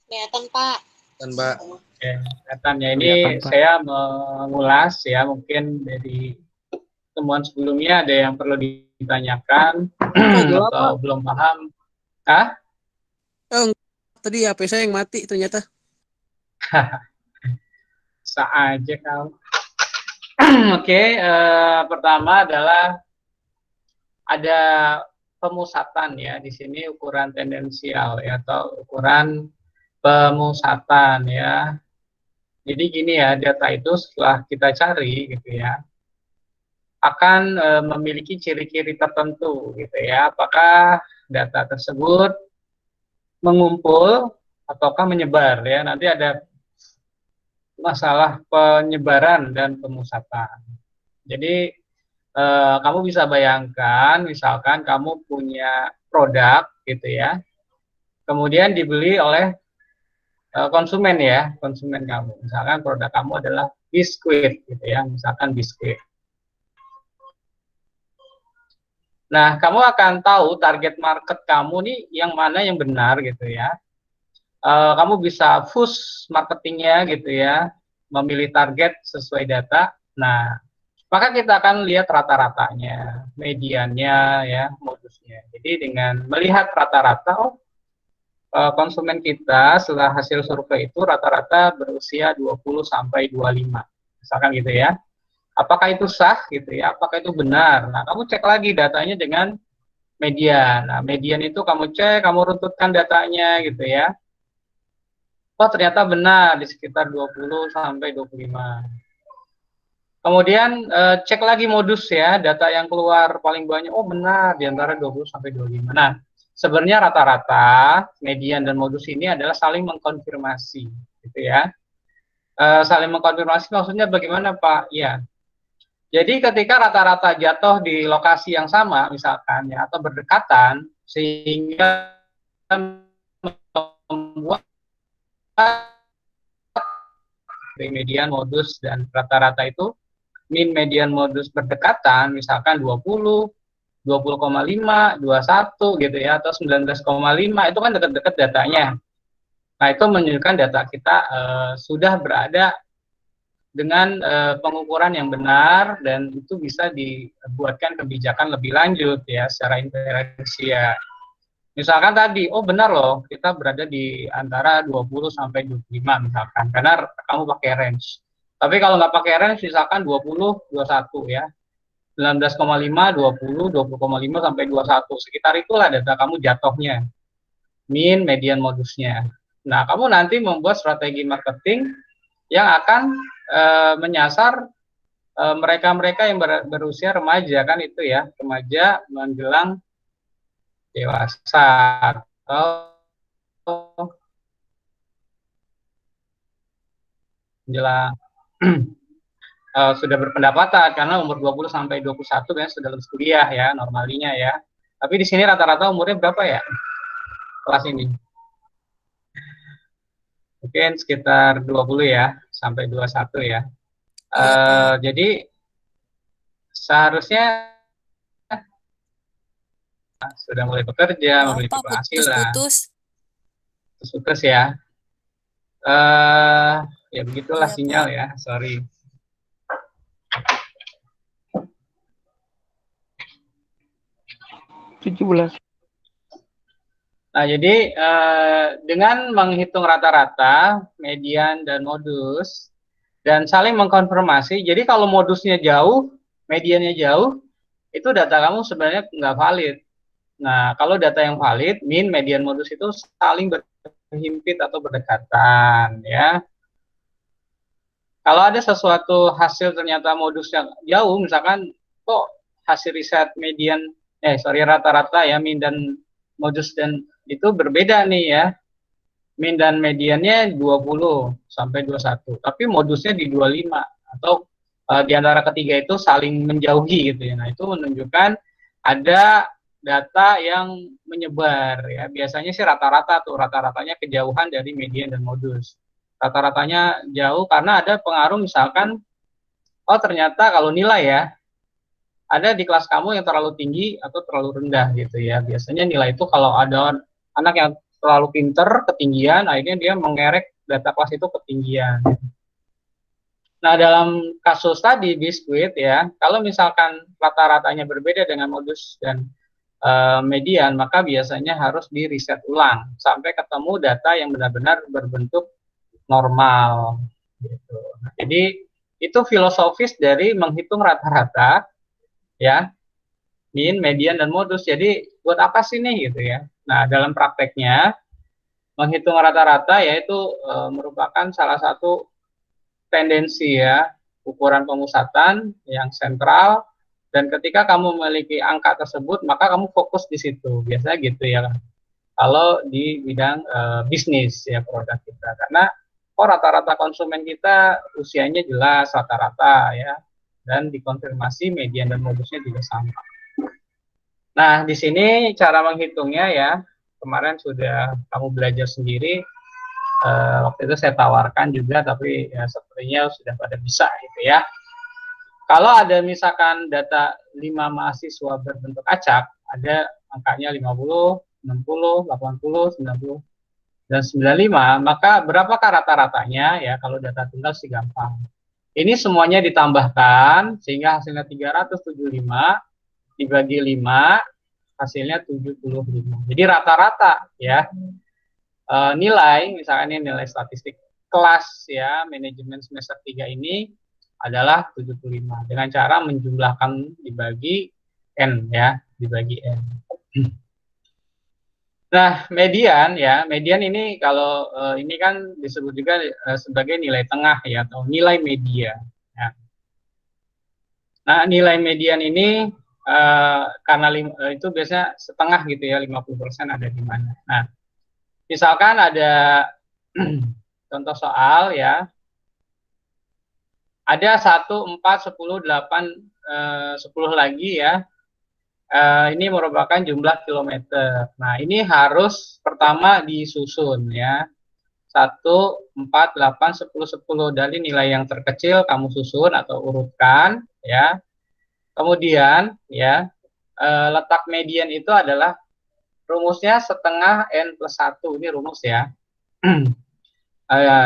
Kelihatan, Pak. Dan Mbak. Oke, kelihatannya ini saya mengulas ya, mungkin dari temuan sebelumnya ada yang perlu ditanyakan atau belum paham. Ah? Tadi HP saya yang mati ternyata. Bisa aja kau. Oke, pertama adalah ada pemusatan ya, di sini ukuran tendensial ya, atau ukuran pemusatan ya. Jadi gini ya, data itu setelah kita cari gitu ya, akan memiliki ciri-ciri tertentu gitu ya. Apakah data tersebut mengumpul ataukah menyebar ya. Nanti ada masalah penyebaran dan pemusatan. Jadi kamu bisa bayangkan, misalkan kamu punya produk gitu ya, kemudian dibeli oleh konsumen ya, konsumen kamu. Misalkan produk kamu adalah biskuit gitu ya, misalkan biskuit. Nah, kamu akan tahu target market kamu nih yang mana yang benar gitu ya. Kamu bisa push marketingnya gitu ya, memilih target sesuai data. Nah, maka kita akan lihat rata-ratanya, mediannya ya, modusnya. Jadi dengan melihat rata-rata, konsumen kita setelah hasil survei itu rata-rata berusia 20 sampai 25. Misalkan gitu ya. Apakah itu sah gitu ya? Apakah itu benar? Nah, kamu cek lagi datanya dengan median. Nah, median itu kamu cek, kamu runtutkan datanya gitu ya. Oh, ternyata benar di sekitar 20 sampai 25. Kemudian cek lagi modus ya, data yang keluar paling banyak, oh benar di antara 20 sampai 25. Nah, sebenarnya rata-rata median dan modus ini adalah saling mengkonfirmasi gitu ya. Saling mengkonfirmasi maksudnya bagaimana Pak? Ya. Jadi ketika rata-rata jatuh di lokasi yang sama misalkan ya atau berdekatan sehingga membuat median, modus dan rata-rata itu min, median, modus berdekatan misalkan 20, 20,5, 21 gitu ya atau 19,5 itu kan dekat-dekat datanya. Nah, itu menunjukkan data kita sudah berada dengan pengukuran yang benar dan itu bisa dibuatkan kebijakan lebih lanjut ya secara interaksi ya. Misalkan tadi, oh benar loh, kita berada di antara 20 sampai 25 misalkan, karena kamu pakai range. Tapi kalau nggak pakai range, misalkan 20, 21 ya, 19,5, 20, 20,5 sampai 21, sekitar itulah data kamu jatuhnya, min, median, modusnya. Nah, kamu nanti membuat strategi marketing yang akan menyasar mereka-mereka yang berusia remaja, kan itu ya, remaja menjelang dewasa atau menjelang sudah berpendapatan karena umur 20 sampai 21 kan sudah lulus kuliah ya normalinya ya. Tapi di sini rata-rata umurnya berapa ya kelas ini? Mungkin sekitar 20 ya sampai 21 ya. Jadi seharusnya sudah mulai bekerja, memiliki penghasilan. Putus ya. Ya begitulah sinyal ya, sorry. Nah, jadi dengan menghitung rata-rata, median, dan modus, dan saling mengkonfirmasi, jadi kalau modusnya jauh, mediannya jauh, itu data kamu sebenarnya nggak valid. Nah, kalau data yang valid, min, median, modus itu saling berhimpit atau berdekatan, ya. Kalau ada sesuatu hasil ternyata modusnya jauh, misalkan kok hasil riset median, rata-rata ya, min dan modus dan itu berbeda nih ya. Min dan mediannya 20 sampai 21, tapi modusnya di 25 atau di antara ketiga itu saling menjauhi gitu ya. Nah, itu menunjukkan ada data yang menyebar ya. Biasanya sih rata-rata tuh, rata-ratanya kejauhan dari median dan modus. Rata-ratanya jauh karena ada pengaruh misalkan, oh ternyata kalau nilai ya, ada di kelas kamu yang terlalu tinggi atau terlalu rendah gitu ya. Biasanya nilai itu kalau ada anak yang terlalu pinter, ketinggian, akhirnya dia mengerek data kelas itu ketinggian. Nah, dalam kasus tadi Biskuit ya, kalau misalkan rata-ratanya berbeda dengan modus dan median, maka biasanya harus di reset ulang sampai ketemu data yang benar-benar berbentuk normal. Gitu. Nah, jadi itu filosofis dari menghitung rata-rata, ya, mean, median, dan modus. Jadi buat apa sih nih gitu ya? Nah, dalam prakteknya menghitung rata-rata yaitu merupakan salah satu tendensi ya, ukuran pemusatan yang sentral, dan ketika kamu memiliki angka tersebut maka kamu fokus di situ, biasanya gitu ya kalau di bidang bisnis ya produk kita, karena rata-rata konsumen kita usianya jelas rata-rata ya, dan dikonfirmasi median dan modusnya juga sama. Nah, di sini cara menghitungnya ya, kemarin sudah kamu belajar sendiri. Waktu itu saya tawarkan juga, tapi ya sepertinya sudah pada bisa gitu ya. Kalau ada misalkan data 5 mahasiswa berbentuk acak, ada angkanya 50, 60, 80, 90, dan 95, maka berapakah rata-ratanya ya? Kalau data tunggal sih gampang. Ini semuanya ditambahkan sehingga hasilnya 375 dibagi 5, hasilnya 75. Jadi rata-rata ya. Nilai, misalnya ini nilai statistik kelas ya, manajemen semester 3 ini adalah 75 dengan cara menjumlahkan dibagi N ya, dibagi N. Nah, median ya, median ini kalau ini kan disebut juga sebagai nilai tengah ya, atau nilai media. Ya. Nah, nilai median ini karena itu biasanya setengah gitu ya, 50% ada di mana. Nah, misalkan ada contoh soal ya, ada 1, 4, 10, 8, 10 lagi ya, ini merupakan jumlah kilometer. Nah, ini harus pertama disusun ya, 1, 4, 8, 10, 10 dari nilai yang terkecil kamu susun atau urutkan ya. Kemudian ya, letak median itu adalah rumusnya setengah N plus 1, ini rumus ya.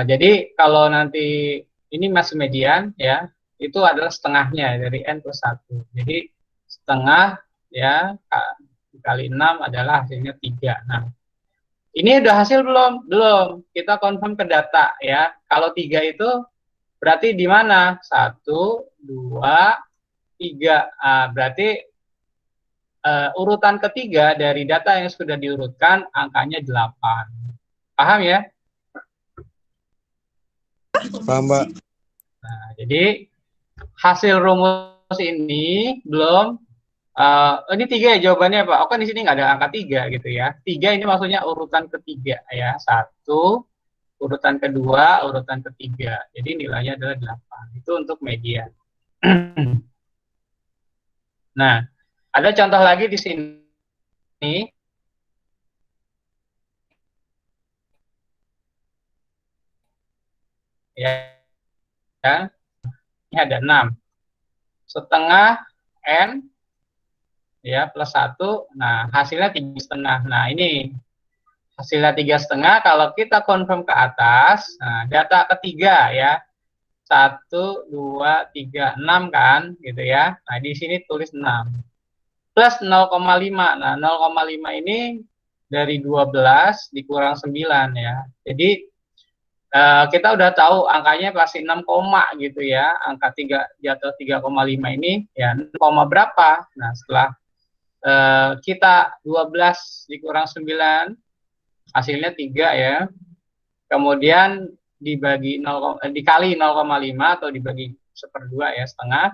Jadi kalau nanti ini masih median ya, itu adalah setengahnya dari N plus 1. Jadi setengah ya kali 6 adalah hasilnya 3. Nah, ini udah hasil belum? Belum. Kita confirm ke data ya. Kalau 3 itu berarti di mana? 1, 2, 3. Berarti urutan ketiga dari data yang sudah diurutkan angkanya 8. Paham ya? Paham, Mbak. Nah, jadi hasil rumus ini belum ini 3 ya jawabannya Pak. Oh kan di sini nggak ada angka 3 gitu ya. 3 ini maksudnya urutan ketiga ya. 1, urutan kedua, urutan ketiga. Jadi nilainya adalah 8. Itu untuk media. Nah, ada contoh lagi di sini. Ya, ya. Ini ada 6. Setengah N ya plus 1. Nah, hasilnya 3,5. Nah, ini hasilnya 3,5. Kalau kita confirm ke atas, nah, data ketiga ya, 1, 2, 3, 6 kan, gitu ya. Nah, di sini tulis 6. Plus 0,5. Nah, 0,5 ini dari 12 dikurang 9 ya. Jadi, kita udah tahu angkanya pasti 6, gitu ya. Angka 3 di atas 3,5 ini ya 6, berapa? Nah, setelah kita 12 dikurang 9, hasilnya 3 ya. Kemudian dikali 0,5 atau dibagi 1/2 ya, setengah,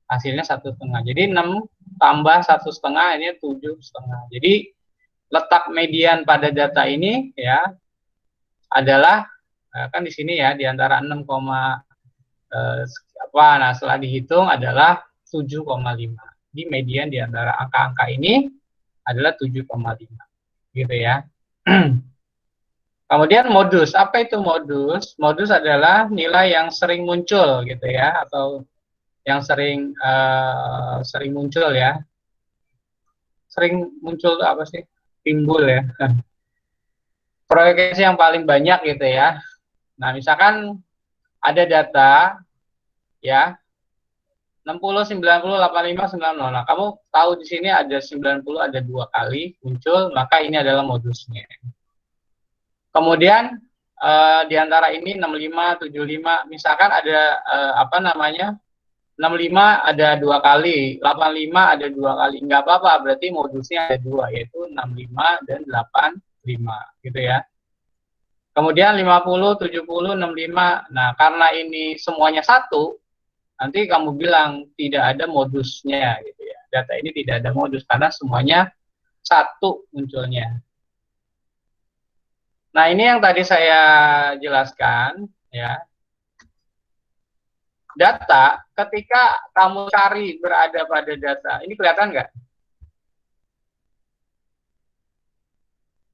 hasilnya 1,5. Jadi 6 tambah 1,5 ini 7,5. Jadi letak median pada data ini ya adalah kan di sini ya di antara 6, nah setelah dihitung adalah 7,5. Di median di antara angka-angka ini adalah 7,5 gitu ya. Kemudian modus, apa itu modus? Modus adalah nilai yang sering muncul gitu ya, atau yang sering muncul ya. Sering muncul itu apa sih? Timbul ya. frekuensi yang paling banyak gitu ya. Nah, misalkan ada data ya 60, 90, 85, 90. Nah, kamu tahu di sini ada 90, ada 2 kali muncul, maka ini adalah modusnya. Kemudian di antara ini 65, 75, misalkan ada apa namanya? 65 ada 2 kali, 85 ada 2 kali, nggak apa-apa, berarti modusnya ada 2, yaitu 65 dan 85, gitu ya. Kemudian 50, 70, 65, nah karena ini semuanya satu, nanti kamu bilang tidak ada modusnya, gitu ya. Data ini tidak ada modus, karena semuanya satu munculnya. Nah, ini yang tadi saya jelaskan, ya. Data, ketika kamu cari berada pada data, ini kelihatan nggak?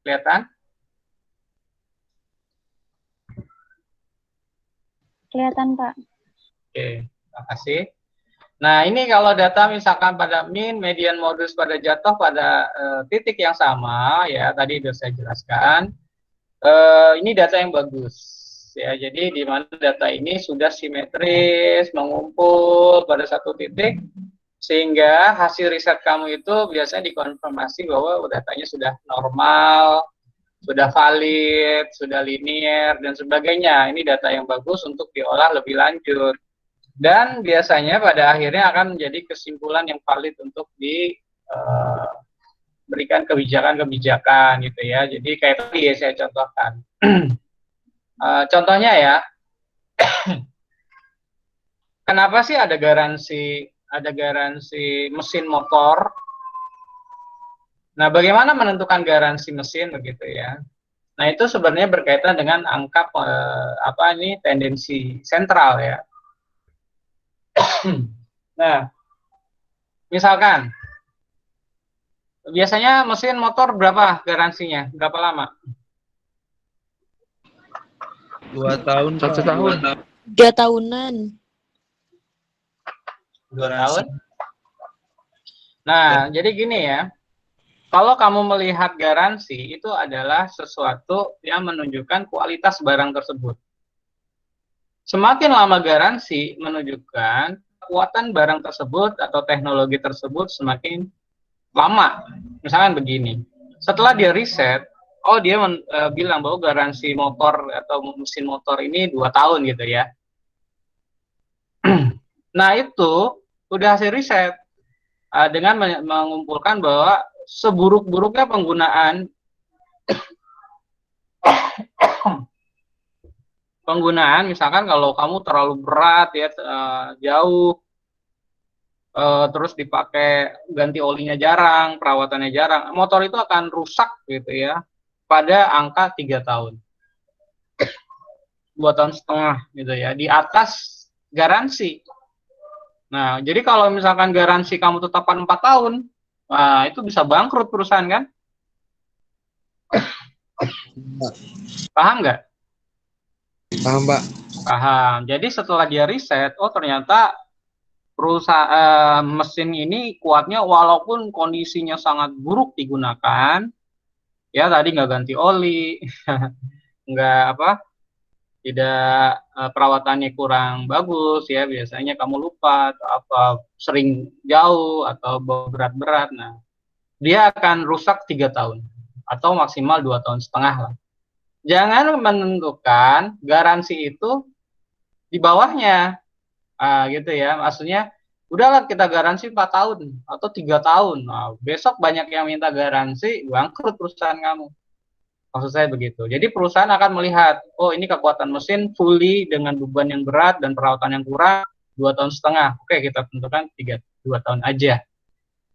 Kelihatan? Kelihatan, Pak. Oke, terima kasih. Nah, ini kalau data misalkan pada min, median, modus pada jatuh pada titik yang sama, ya tadi sudah saya jelaskan. Ini data yang bagus. Ya, jadi di mana data ini sudah simetris, mengumpul pada satu titik, sehingga hasil riset kamu itu biasanya dikonfirmasi bahwa datanya sudah normal, sudah valid, sudah linier, dan sebagainya. Ini data yang bagus untuk diolah lebih lanjut. Dan biasanya pada akhirnya akan menjadi kesimpulan yang valid untuk diberikan kebijakan-kebijakan gitu ya. Jadi kayak tadi ya saya contohkan. Contohnya ya, kenapa sih ada garansi mesin motor? Nah, bagaimana menentukan garansi mesin begitu ya? Nah, itu sebenarnya berkaitan dengan angka tendensi sentral ya. Nah, misalkan biasanya mesin motor berapa garansinya? Berapa lama? 2 tahun, 1 tahun. 3 tahunan. 2 tahun. Nah, jadi gini ya. Kalau kamu melihat garansi, itu adalah sesuatu yang menunjukkan kualitas barang tersebut. Semakin lama garansi menunjukkan kekuatan barang tersebut atau teknologi tersebut semakin lama. Misalkan begini, setelah dia riset, dia bilang bahwa garansi motor atau mesin motor ini 2 tahun gitu ya. Nah, itu udah hasil riset dengan mengumpulkan bahwa seburuk-buruknya penggunaan misalkan kalau kamu terlalu berat ya, jauh, terus dipakai ganti olinya jarang, perawatannya jarang, motor itu akan rusak gitu ya pada angka 3 tahun, 2 tahun setengah gitu ya, di atas garansi. Nah, jadi kalau misalkan garansi kamu tetapkan 4 tahun, nah itu bisa bangkrut perusahaan kan? Paham nggak? Paham, Pak. Paham. Jadi setelah dia riset, ternyata perusahaan mesin ini kuatnya walaupun kondisinya sangat buruk digunakan. Ya tadi nggak ganti oli, nggak tidak perawatannya kurang bagus ya, biasanya kamu lupa atau sering jauh atau berat-berat. Nah, dia akan rusak 3 tahun atau maksimal 2 tahun setengah lah. Jangan menentukan garansi itu di bawahnya, gitu ya. Maksudnya udahlah kita garansi 4 tahun atau 3 tahun. Nah, besok banyak yang minta garansi, bangkrut perusahaan kamu. Maksud saya begitu. Jadi perusahaan akan melihat, ini kekuatan mesin fully dengan beban yang berat dan perawatan yang kurang 2 tahun setengah. Oke, kita tentukan 2 tahun aja.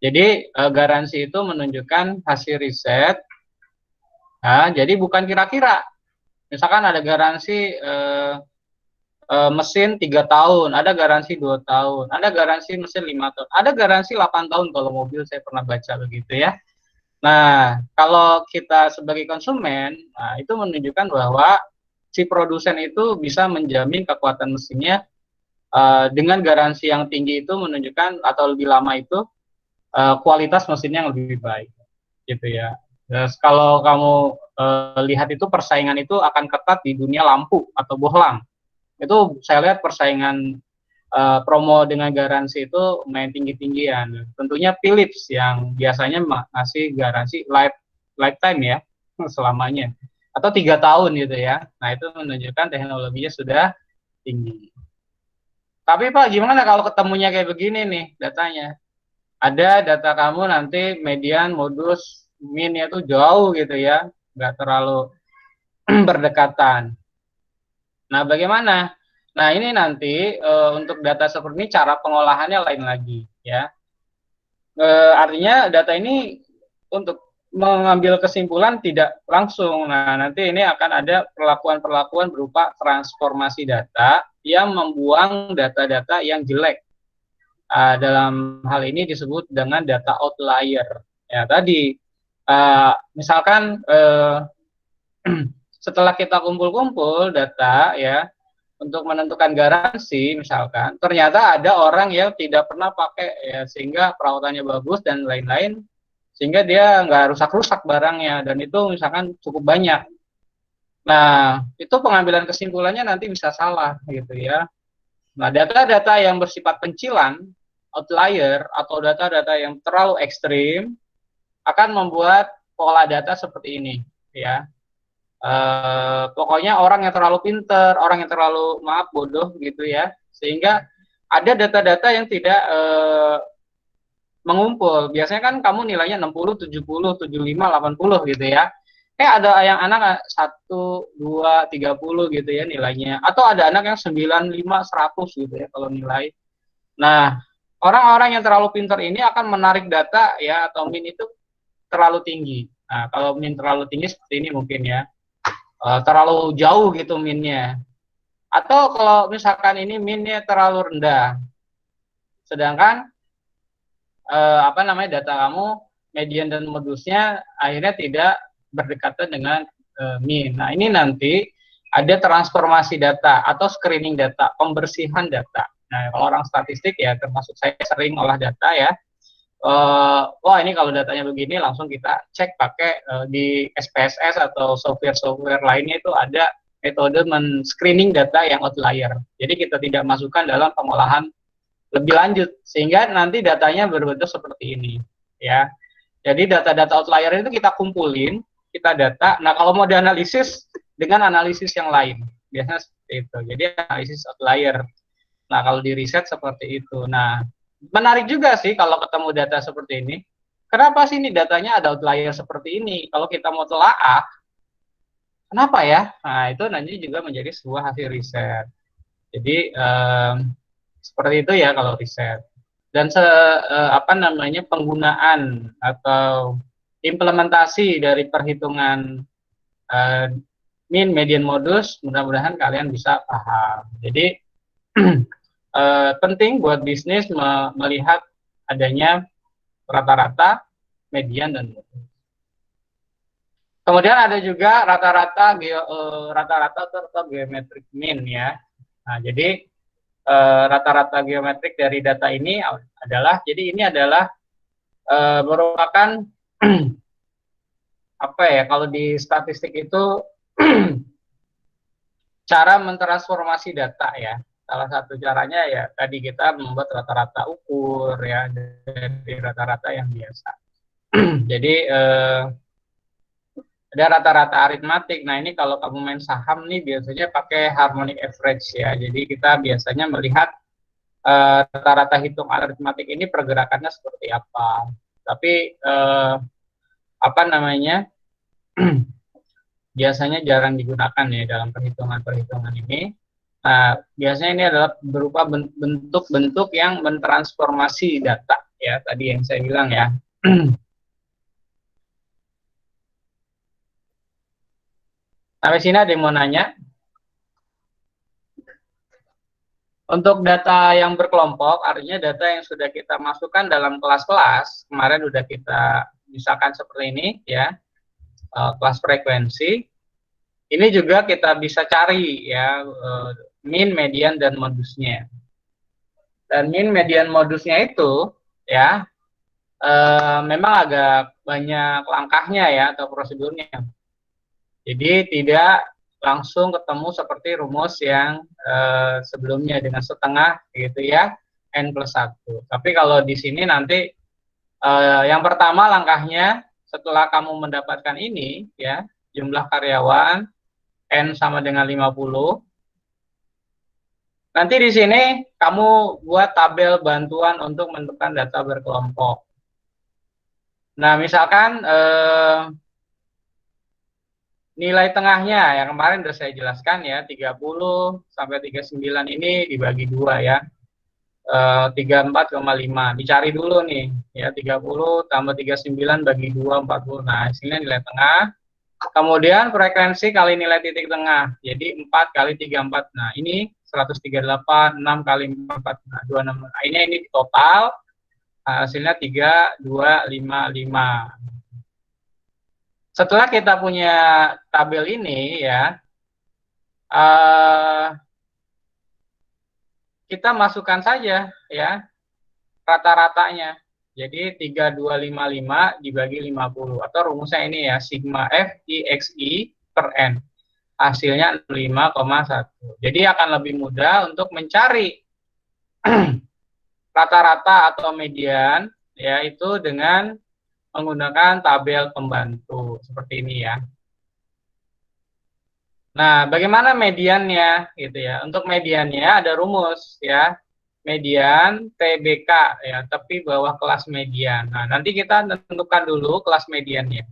Jadi garansi itu menunjukkan hasil riset. Nah, jadi bukan kira-kira. Misalkan ada garansi mesin 3 tahun, ada garansi 2 tahun, ada garansi mesin 5 tahun, ada garansi 8 tahun kalau mobil, saya pernah baca begitu ya. Nah, kalau kita sebagai konsumen, nah, itu menunjukkan bahwa si produsen itu bisa menjamin kekuatan mesinnya dengan garansi yang tinggi, itu menunjukkan atau lebih lama itu kualitas mesinnya yang lebih baik, gitu ya. Terus kalau kamu lihat itu persaingan itu akan ketat di dunia lampu atau bohlam. Itu saya lihat persaingan promo dengan garansi itu main tinggi-tinggian. Tentunya Philips yang biasanya masih garansi lifetime ya, selamanya. Atau 3 tahun gitu ya. Nah itu menunjukkan teknologinya sudah tinggi. Tapi Pak, gimana kalau ketemunya kayak begini nih datanya? Ada data kamu nanti median, modus, min-nya tuh jauh gitu ya, nggak terlalu berdekatan. Nah, bagaimana? Nah, ini nanti untuk data seperti ini cara pengolahannya lain lagi ya. Artinya data ini untuk mengambil kesimpulan tidak langsung. Nah, nanti ini akan ada perlakuan-perlakuan berupa transformasi data yang membuang data-data yang jelek. Dalam hal ini disebut dengan data outlier. Ya, tadi misalkan setelah kita kumpul-kumpul data ya untuk menentukan garansi misalkan, ternyata ada orang yang tidak pernah pakai ya sehingga perawatannya bagus dan lain-lain sehingga dia nggak rusak-rusak barangnya dan itu misalkan cukup banyak. Nah, itu pengambilan kesimpulannya nanti bisa salah gitu ya. Nah, data-data yang bersifat pencilan, outlier atau data-data yang terlalu ekstrim akan membuat pola data seperti ini ya. Pokoknya orang yang terlalu pinter, orang yang terlalu maaf bodoh gitu ya, sehingga ada data-data yang tidak mengumpul. Biasanya kan kamu nilainya 60, 70, 75, 80 gitu ya. Ada yang anak 1, 2, 30 gitu ya nilainya. Atau ada anak yang 95, 100 gitu ya kalau nilai. Nah, orang-orang yang terlalu pinter ini akan menarik data ya atau min itu terlalu tinggi. Nah, kalau min terlalu tinggi seperti ini mungkin ya. Terlalu jauh gitu minnya. Atau kalau misalkan ini minnya terlalu rendah. Sedangkan data kamu median dan modusnya akhirnya tidak berdekatan dengan min. Nah, ini nanti ada transformasi data atau screening data, pembersihan data. Nah, kalau orang statistik ya termasuk saya sering olah data ya. Wah ini kalau datanya begini langsung kita cek pakai di SPSS atau software-software lainnya itu ada metode men-screening data yang outlier. Jadi kita tidak masukkan dalam pengolahan lebih lanjut sehingga nanti datanya berbentuk seperti ini ya. Jadi data-data outlier itu kita kumpulin, kita data. Nah kalau mau dianalisis dengan analisis yang lain biasanya seperti itu. Jadi analisis outlier. Nah kalau di riset seperti itu. Nah menarik juga sih kalau ketemu data seperti ini. Kenapa sih ini datanya ada outlier seperti ini? Kalau kita mau telaah, kenapa ya? Nah, itu nanti juga menjadi sebuah hasil riset. Jadi, seperti itu ya kalau riset. Dan penggunaan atau implementasi dari perhitungan min, median, modus, mudah-mudahan kalian bisa paham. Jadi, penting buat bisnis melihat adanya rata-rata, median, dan modus. Kemudian ada juga rata-rata atau geometric mean ya. Nah, jadi rata-rata geometrik dari data ini adalah merupakan kalau di statistik itu cara mentransformasi data ya. Salah satu caranya ya tadi kita membuat rata-rata ukur ya dari rata-rata yang biasa. Jadi ada rata-rata aritmatik. Nah ini kalau kamu main saham nih biasanya pakai harmonic average ya. Jadi kita biasanya melihat rata-rata hitung aritmatik ini pergerakannya seperti apa. Tapi biasanya jarang digunakan ya dalam perhitungan-perhitungan ini. Nah, biasanya ini adalah berupa bentuk-bentuk yang mentransformasi data ya, tadi yang saya bilang ya. Sampai sini ada yang mau nanya? Untuk data yang berkelompok, artinya data yang sudah kita masukkan dalam kelas-kelas, kemarin sudah kita misalkan seperti ini ya, kelas frekuensi. Ini juga kita bisa cari ya, min, median, dan modusnya. Dan min, median, modusnya itu ya memang agak banyak langkahnya ya atau prosedurnya. Jadi tidak langsung ketemu seperti rumus yang sebelumnya dengan setengah gitu ya, N+1. Tapi kalau di sini nanti yang pertama langkahnya setelah kamu mendapatkan ini ya, jumlah karyawan N sama dengan 50. Nanti di sini kamu buat tabel bantuan untuk menentukan data berkelompok. Nah, misalkan nilai tengahnya yang kemarin sudah saya jelaskan ya, 30 sampai 39 ini dibagi 2 ya. 34,5. Dicari dulu nih ya, 30 tambah 39 bagi 2, 40. Nah, hasilnya nilai tengah. Kemudian frekuensi kali nilai titik tengah. Jadi 4 kali 34. Nah, ini 138, 6 kali 4. Nah, 26. Nah, ini total hasilnya 3255. Setelah kita punya tabel ini ya, kita masukkan saja ya rata-ratanya. Jadi 3255 dibagi 50 atau rumusnya ini ya, sigma F IXI per N. Hasilnya 5,1. Jadi akan lebih mudah untuk mencari rata-rata atau median yaitu dengan menggunakan tabel pembantu seperti ini ya. Nah, bagaimana mediannya gitu ya? Untuk mediannya ada rumus ya. Median TBK ya, tepi bawah kelas median. Nah, nanti kita tentukan dulu kelas mediannya.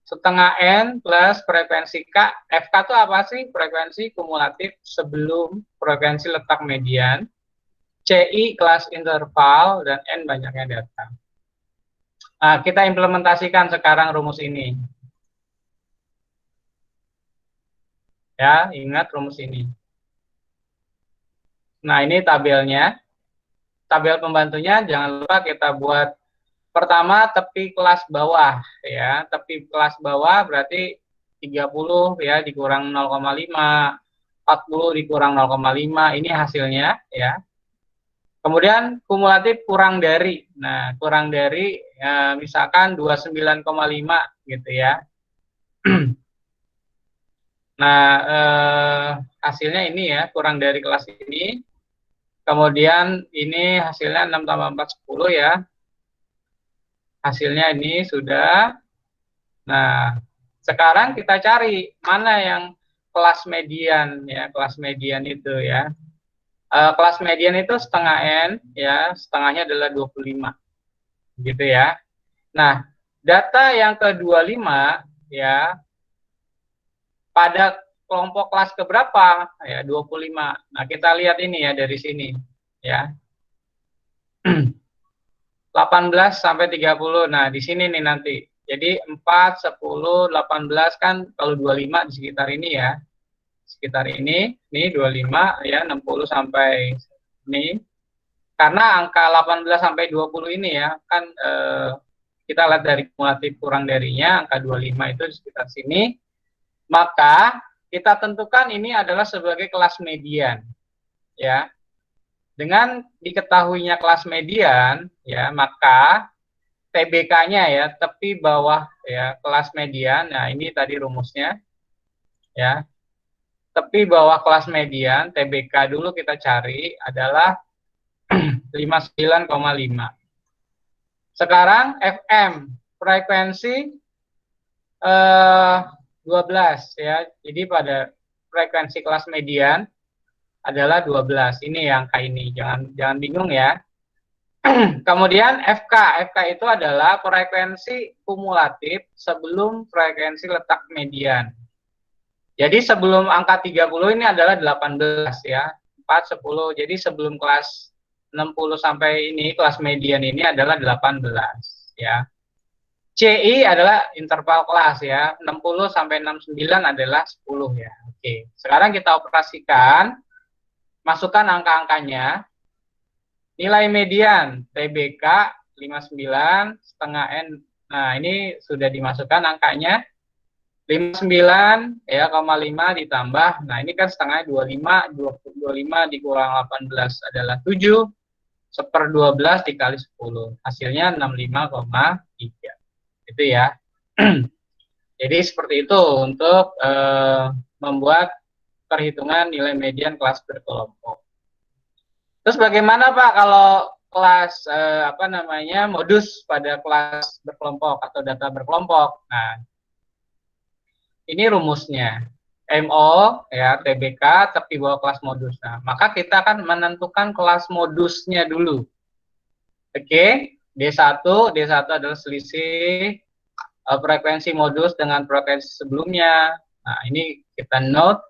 Setengah N plus frekuensi K. FK itu apa sih? Frekuensi kumulatif sebelum frekuensi letak median. CI kelas interval dan N banyaknya data. Nah, kita implementasikan sekarang rumus ini. Ya, ingat rumus ini. Nah, ini tabelnya. Tabel pembantunya jangan lupa kita buat pertama tepi kelas bawah ya. Tepi kelas bawah berarti 30 ya dikurang 0,5, 40 dikurang 0,5, ini hasilnya ya. Kemudian kumulatif kurang dari. Nah, kurang dari ya, misalkan 29,5 gitu ya. Nah, hasilnya ini ya, kurang dari kelas ini. Kemudian ini hasilnya 6 tambah 4, 10 ya. Hasilnya ini sudah. Nah, sekarang kita cari mana yang kelas median ya, kelas median itu ya. Kelas median itu setengah N ya, setengahnya adalah 25. Gitu ya. Nah, data yang ke-25 ya, pada kelompok kelas keberapa? Ya, 25. Nah, kita lihat ini ya dari sini ya. 18 sampai 30. Nah, di sini nih nanti. Jadi 4, 10, 18 kan kalau 25 di sekitar ini ya. Sekitar ini 25 ya, 60 sampai ini. Karena angka 18 sampai 20 ini ya, kan kita lihat dari kumulatif kurang darinya, angka 25 itu di sekitar sini. Maka kita tentukan ini adalah sebagai kelas median ya. Dengan diketahuinya kelas median ya, maka TBK-nya ya, tepi bawah ya kelas median. Nah, ini tadi rumusnya ya. Tepi bawah kelas median, TBK dulu kita cari adalah 59,5. Sekarang FM frekuensi 12 ya. Jadi pada frekuensi kelas median adalah 12. Ini angka ini. Jangan bingung ya. Kemudian FK itu adalah frekuensi kumulatif sebelum frekuensi letak median. Jadi sebelum angka 30 ini adalah 18 ya. 4, 10. Jadi sebelum kelas 60 sampai ini kelas median ini adalah 18 ya. CI adalah interval kelas ya, 60 sampai 69 adalah 10 ya. Oke, sekarang kita operasikan, masukkan angka-angkanya. Nilai median TBK 59 setengah N. Nah, ini sudah dimasukkan angkanya. 59 ya, 5 ditambah. Nah, ini kan setengahnya 25 dikurang 18 adalah 7. 1/12 dikali 10. Hasilnya 65,3. Itu ya. Jadi seperti itu untuk membuat perhitungan nilai median kelas berkelompok. Terus bagaimana Pak kalau kelas modus pada kelas berkelompok atau data berkelompok? Nah, ini rumusnya. MO ya TBK tepi bawah kelas modus. Nah, maka kita akan menentukan kelas modusnya dulu. Oke, D1 adalah selisih frekuensi modus dengan frekuensi sebelumnya. Nah, ini kita note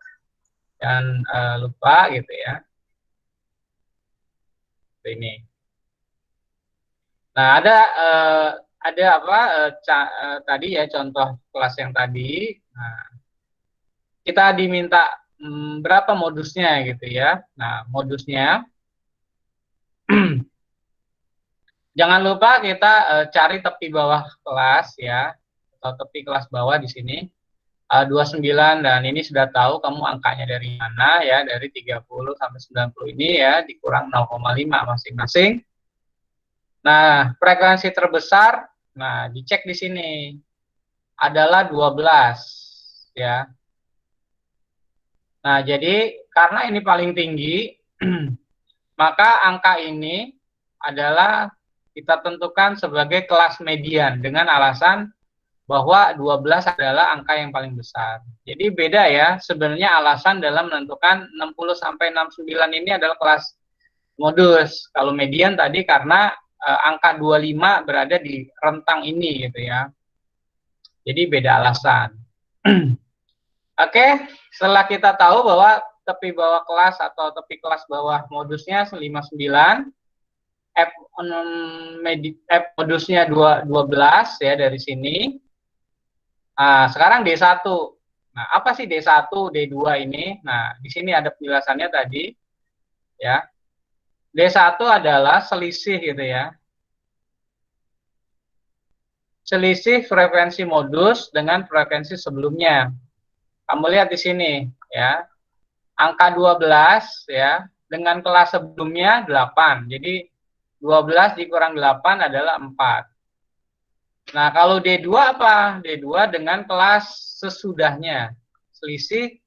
dan lupa gitu ya. Ini. Nah, tadi ya contoh kelas yang tadi. Nah, kita diminta berapa modusnya gitu ya. Nah, modusnya jangan lupa kita cari tepi bawah kelas ya, atau tepi kelas bawah di sini 29, dan ini sudah tahu kamu angkanya dari mana ya, dari 30 sampai 90 ini ya, dikurang 0,5 masing-masing. Nah, frekuensi terbesar, nah dicek di sini adalah 12 ya. Nah, jadi karena ini paling tinggi, maka angka ini adalah kita tentukan sebagai kelas median dengan alasan bahwa 12 adalah angka yang paling besar. Jadi beda ya, sebenarnya alasan dalam menentukan 60 sampai 69 ini adalah kelas modus. Kalau median tadi karena angka 25 berada di rentang ini gitu ya. Jadi beda alasan. Oke, setelah kita tahu bahwa tepi bawah kelas atau tepi kelas bawah modusnya 59, F modusnya 12 ya dari sini. Nah, sekarang D1. Nah, apa sih D1, D2 ini? Nah, di sini ada penjelasannya tadi. Ya. D1 adalah selisih gitu ya. Selisih frekuensi modus dengan frekuensi sebelumnya. Kamu lihat di sini ya. Angka 12 ya dengan kelas sebelumnya 8. Jadi 12 dikurang 8 adalah 4. Nah, kalau D2 apa? D2 dengan kelas sesudahnya. Selisih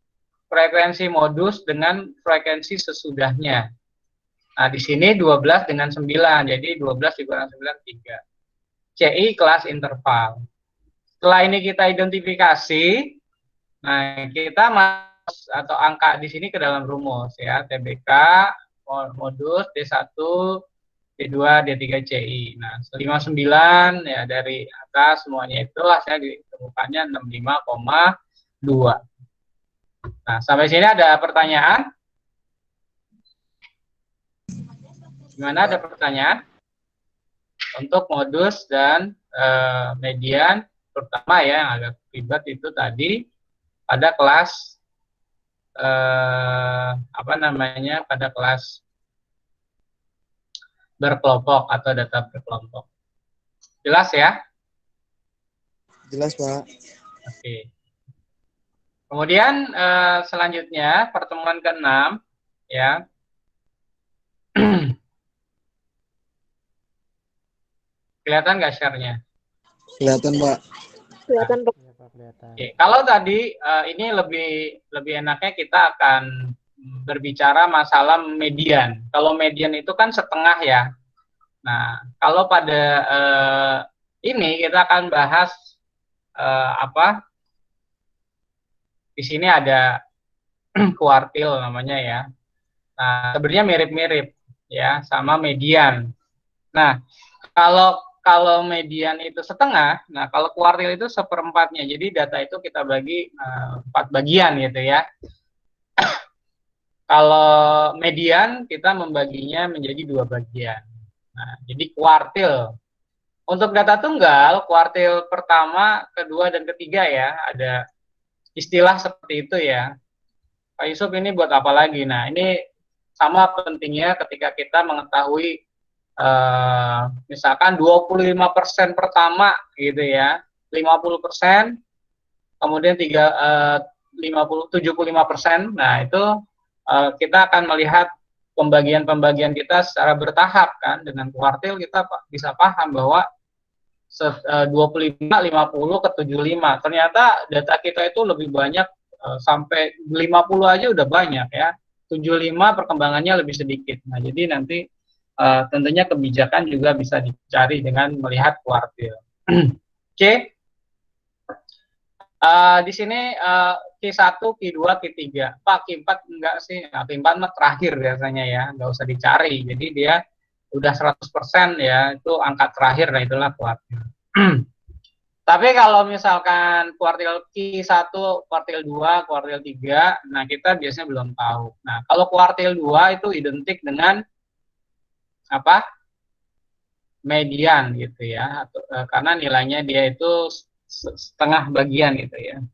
frekuensi modus dengan frekuensi sesudahnya. Nah, di sini 12 dengan 9. Jadi 12 dikurang 9, 3. CI kelas interval. Setelah ini kita identifikasi, nah kita masuk atau angka di sini ke dalam rumus ya. TBK, modus, D1, D2, D3, CI. Nah, 59 ya dari atas semuanya itu hasilnya ditemukannya 65,2. Nah, sampai sini ada pertanyaan? Gimana, ada pertanyaan? Untuk modus dan median, terutama ya yang agak ribet itu tadi pada kelas pada kelas berkelompok atau data berkelompok. Jelas ya? Jelas, Pak. Oke. Kemudian selanjutnya pertemuan ke-6 ya. Kelihatan nggak share-nya? Kelihatan, Pak. Kelihatan, Pak. Oke. Kalau tadi ini lebih enaknya kita akan berbicara masalah median. Kalau median itu kan setengah ya. Nah, kalau pada ini kita akan bahas di sini ada kuartil namanya ya. Nah, sebenarnya mirip-mirip ya sama median. Nah, kalau median itu setengah, nah kalau kuartil itu seperempatnya. Jadi data itu kita bagi 4 bagian gitu ya. Kalau median kita membaginya menjadi 2 bagian. Nah, jadi kuartil. Untuk data tunggal, kuartil pertama, kedua, dan ketiga ya, ada istilah seperti itu ya. Pak Yusuf, ini buat apa lagi? Nah, ini sama pentingnya ketika kita mengetahui misalkan 25% pertama gitu ya, 50%, kemudian 75%. Nah, itu kita akan melihat pembagian-pembagian kita secara bertahap kan, dengan kuartil kita bisa paham bahwa 25, 50 ke 75. Ternyata data kita itu lebih banyak, sampai 50 aja udah banyak ya. 75 perkembangannya lebih sedikit. Nah, jadi nanti tentunya kebijakan juga bisa dicari dengan melihat kuartil. Oke. Di sini Q1, Q2, Q3. Pak, Q4 enggak sih? Nah, Q4 mah terakhir biasanya ya, nggak usah dicari. Jadi dia udah 100% ya, itu angka terakhir, nah itulah kuartil. Tapi kalau misalkan kuartil Q1, kuartil 2, kuartil 3, nah kita biasanya belum tahu. Nah, kalau kuartil 2 itu identik dengan apa? Median gitu ya, karena nilainya dia itu setengah bagian gitu ya.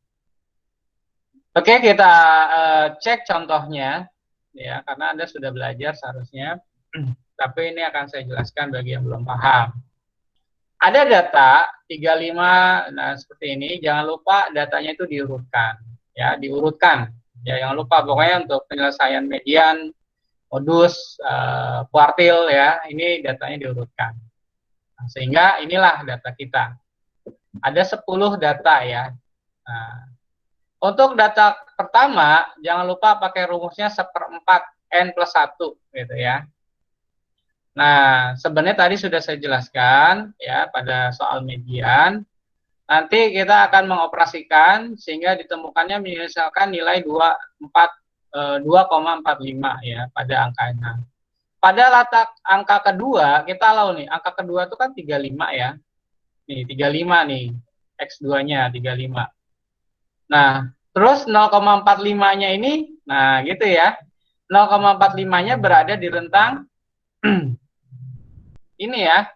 Oke, kita cek contohnya ya, karena Anda sudah belajar seharusnya. Tapi ini akan saya jelaskan bagi yang belum paham. Ada data 35, nah seperti ini, jangan lupa datanya itu diurutkan. Ya, diurutkan. Ya, jangan lupa pokoknya untuk penyelesaian median, modus, kuartil ya, ini datanya diurutkan. Nah, sehingga inilah data kita. Ada 10 data ya. Nah, untuk data pertama, jangan lupa pakai rumusnya 1/4 N plus 1 gitu ya. Nah, sebenarnya tadi sudah saya jelaskan ya pada soal median. Nanti kita akan mengoperasikan sehingga ditemukannya misalkan nilai 2,45 ya pada angka 6. Pada letak angka kedua, kita tahu nih, angka kedua itu kan 35 ya. Nih, 35 nih, X2-nya 35. Nah, terus 0,45-nya ini, nah gitu ya, 0,45-nya berada di rentang ini ya,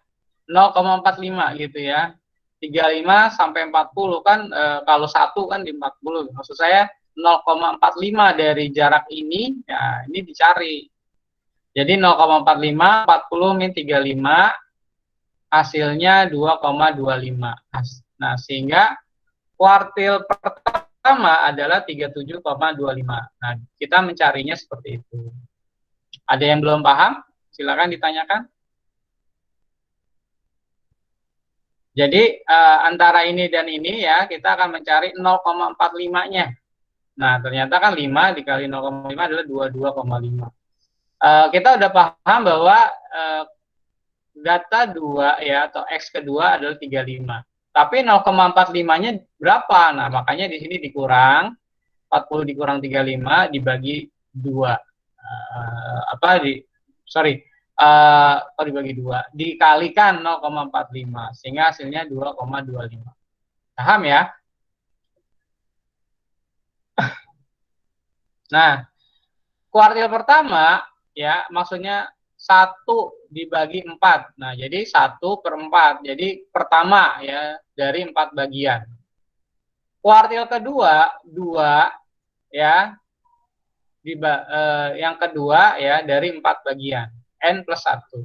0,45 gitu ya. 35 sampai 40 kan, kalau 1 kan di 40. Maksud saya 0,45 dari jarak ini, ya ini dicari. Jadi 0,45, 40 min 35, hasilnya 2,25. Nah, sehingga kuartil pertama adalah 37,25. Nah, kita mencarinya seperti itu. Ada yang belum paham? Silakan ditanyakan. Jadi antara ini dan ini ya, kita akan mencari 0,45-nya. Nah, ternyata kan 5 dikali 0,5 adalah 22,5. Kita udah paham bahwa data 2 ya, atau X kedua adalah 35. Tapi 0,45-nya berapa? Nah, makanya di sini dikurang, 40 dikurang 35 dibagi 2. Dibagi 2 dikalikan 0,45 sehingga hasilnya 2,25. Paham ya? Nah, kuartil pertama ya maksudnya 1 dibagi 4. Nah, jadi 1/4. Jadi pertama ya dari 4 bagian. Kuartil kedua 2 ya yang kedua ya dari 4 bagian. N plus 1.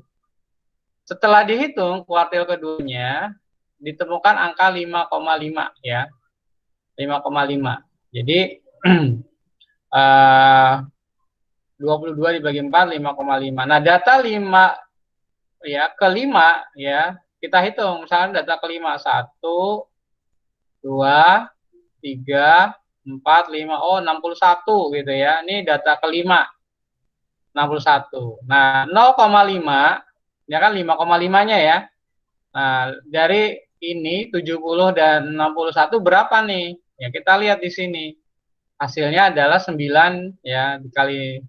Setelah dihitung kuartil keduanya ditemukan angka 5,5 ya. 5,5. Jadi 22 dibagi 4 5,5. Nah, data 5 ya kelima ya kita hitung. Misalnya data kelima 1 2 3 4 5, oh 61 gitu ya. Ini data kelima 61. Nah, 0,5 ya kan 5,5-nya ya. Nah, dari ini 70 dan 61 berapa nih? Ya kita lihat di sini. Hasilnya adalah 9 ya dikali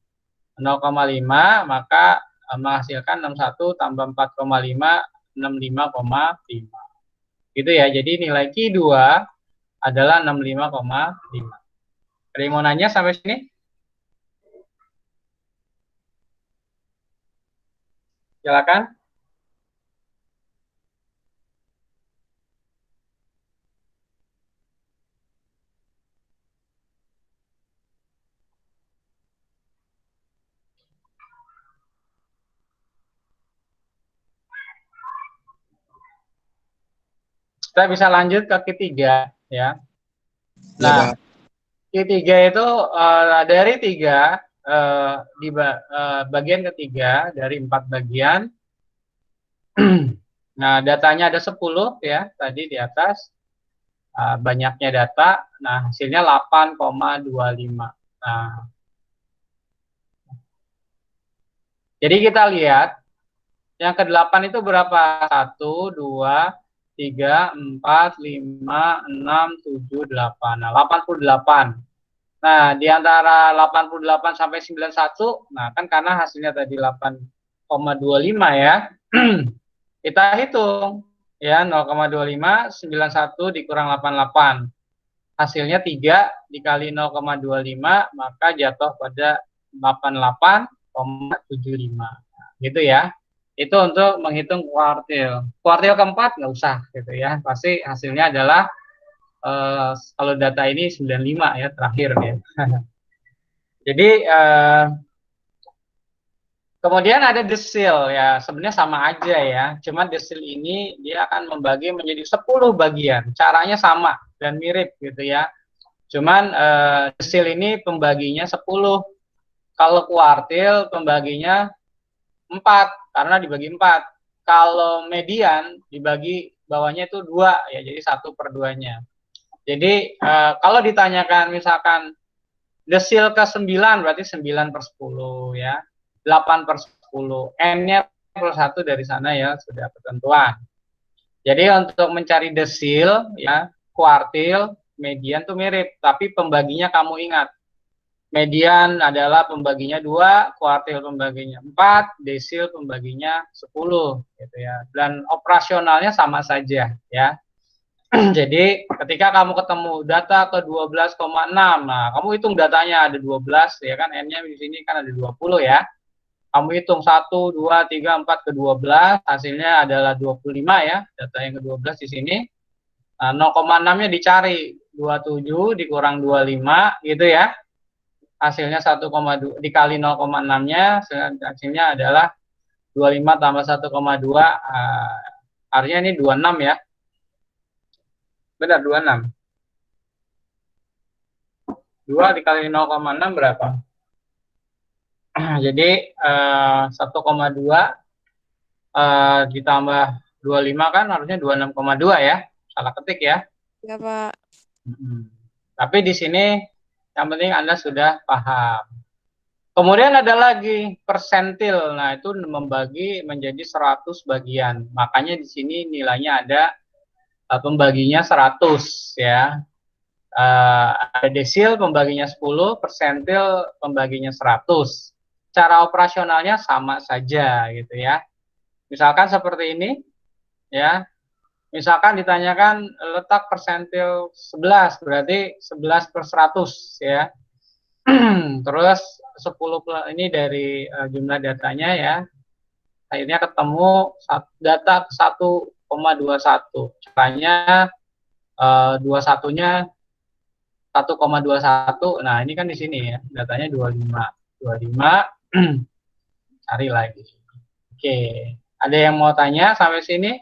0,5 maka menghasilkan 61 tambah 4,5 65,5. Gitu ya. Jadi nilai Q2 adalah 65,5. Ada yang mau nanya sampai sini? Silakan. Kita bisa lanjut ke ketiga ya. Nah, Q3 itu dari 3 bagian ketiga dari 4 bagian. Nah, datanya ada 10 ya, tadi di atas. Banyaknya data, nah hasilnya 8,25. Nah, jadi kita lihat yang ke-8 itu berapa? 1, 2, 3, 4, 5, 6, 7, 8. Nah, 88. Nah, di antara 88 sampai 91, nah kan karena hasilnya tadi 8,25 ya. Kita hitung ya, 0,25, 91 dikurang 88. Hasilnya 3 dikali 0,25, maka jatuh pada 88,75. Gitu ya. Itu untuk menghitung kuartil. Kuartil keempat nggak usah gitu ya. Pasti hasilnya adalah kalau data ini 95 ya, terakhir ya. Jadi kemudian ada desil ya, sebenarnya sama aja ya. Cuma desil ini dia akan membagi menjadi 10 bagian. Caranya sama dan mirip gitu ya. Cuman desil ini pembaginya 10. Kalau kuartil pembaginya 4 karena dibagi 4. Kalau median dibagi bawahnya itu 2 ya, jadi 1/2-nya. Jadi kalau ditanyakan misalkan desil ke-9 berarti 9/10 ya. 8/10. N-nya per 1 dari sana ya, sudah ketentuan. Jadi untuk mencari desil ya, kuartil, median tuh mirip, tapi pembaginya kamu ingat. Median adalah pembaginya 2, kuartil pembaginya 4, desil pembaginya 10 gitu ya. Dan operasionalnya sama saja ya. Jadi ketika kamu ketemu data ke 12,6, nah kamu hitung datanya ada 12 ya kan, N-nya di sini kan ada 20 ya. Kamu hitung 1, 2, 3, 4 ke 12, hasilnya adalah 25 ya, data yang ke-12 di sini. Nah, 0,6-nya dicari, 27 dikurang 25 gitu ya. Hasilnya 1,2 dikali 0,6-nya, hasilnya adalah 25 tambah 1,2, artinya ini 26 ya. Benar, 26. 2 dikali 0,6 berapa? Jadi 1,2 ditambah 25 kan harusnya 26,2 ya. Salah ketik ya. Ya, Pak. Tapi di sini yang penting Anda sudah paham. Kemudian ada lagi persentil. Nah, itu membagi menjadi 100 bagian. Makanya di sini nilainya ada pembaginya 100 ya. Ada desil pembaginya 10, persentil pembaginya 100. Cara operasionalnya sama saja gitu ya. Misalkan seperti ini ya. Misalkan ditanyakan letak persentil 11, berarti 11/100 ya. Terus 10 ini dari jumlah datanya ya. Akhirnya ketemu data 1,21. Caranya 21-nya 1,21. Nah, ini kan di sini ya, datanya 25. 25 cari lagi. Oke, ada yang mau tanya sampai sini?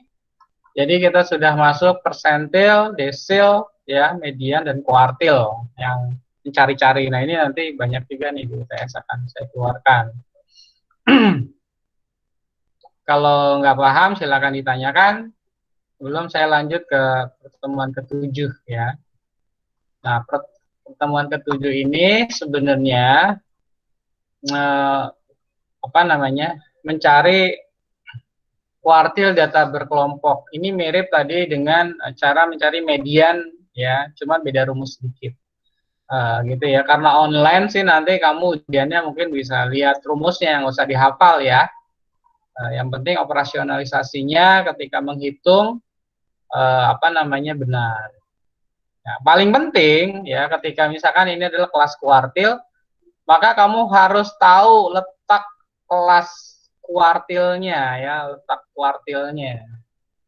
Jadi kita sudah masuk persentil, desil, ya, median dan kuartil yang mencari-cari. Nah, ini nanti banyak juga nih di UTS akan saya keluarkan. Kalau nggak paham silakan ditanyakan. Belum saya lanjut ke pertemuan ke-7 ya. Nah, pertemuan ke-7 ini sebenarnya mencari kuartil data berkelompok. Ini mirip tadi dengan cara mencari median ya, cuma beda rumus sedikit. Gitu ya. Karena online sih nanti kamu ujiannya mungkin bisa lihat rumusnya, yang usah dihafal ya. Yang penting operasionalisasinya ketika menghitung benar. Nah, paling penting ya ketika misalkan ini adalah kelas kuartil, maka kamu harus tahu letak kelas kuartilnya ya, letak kuartilnya.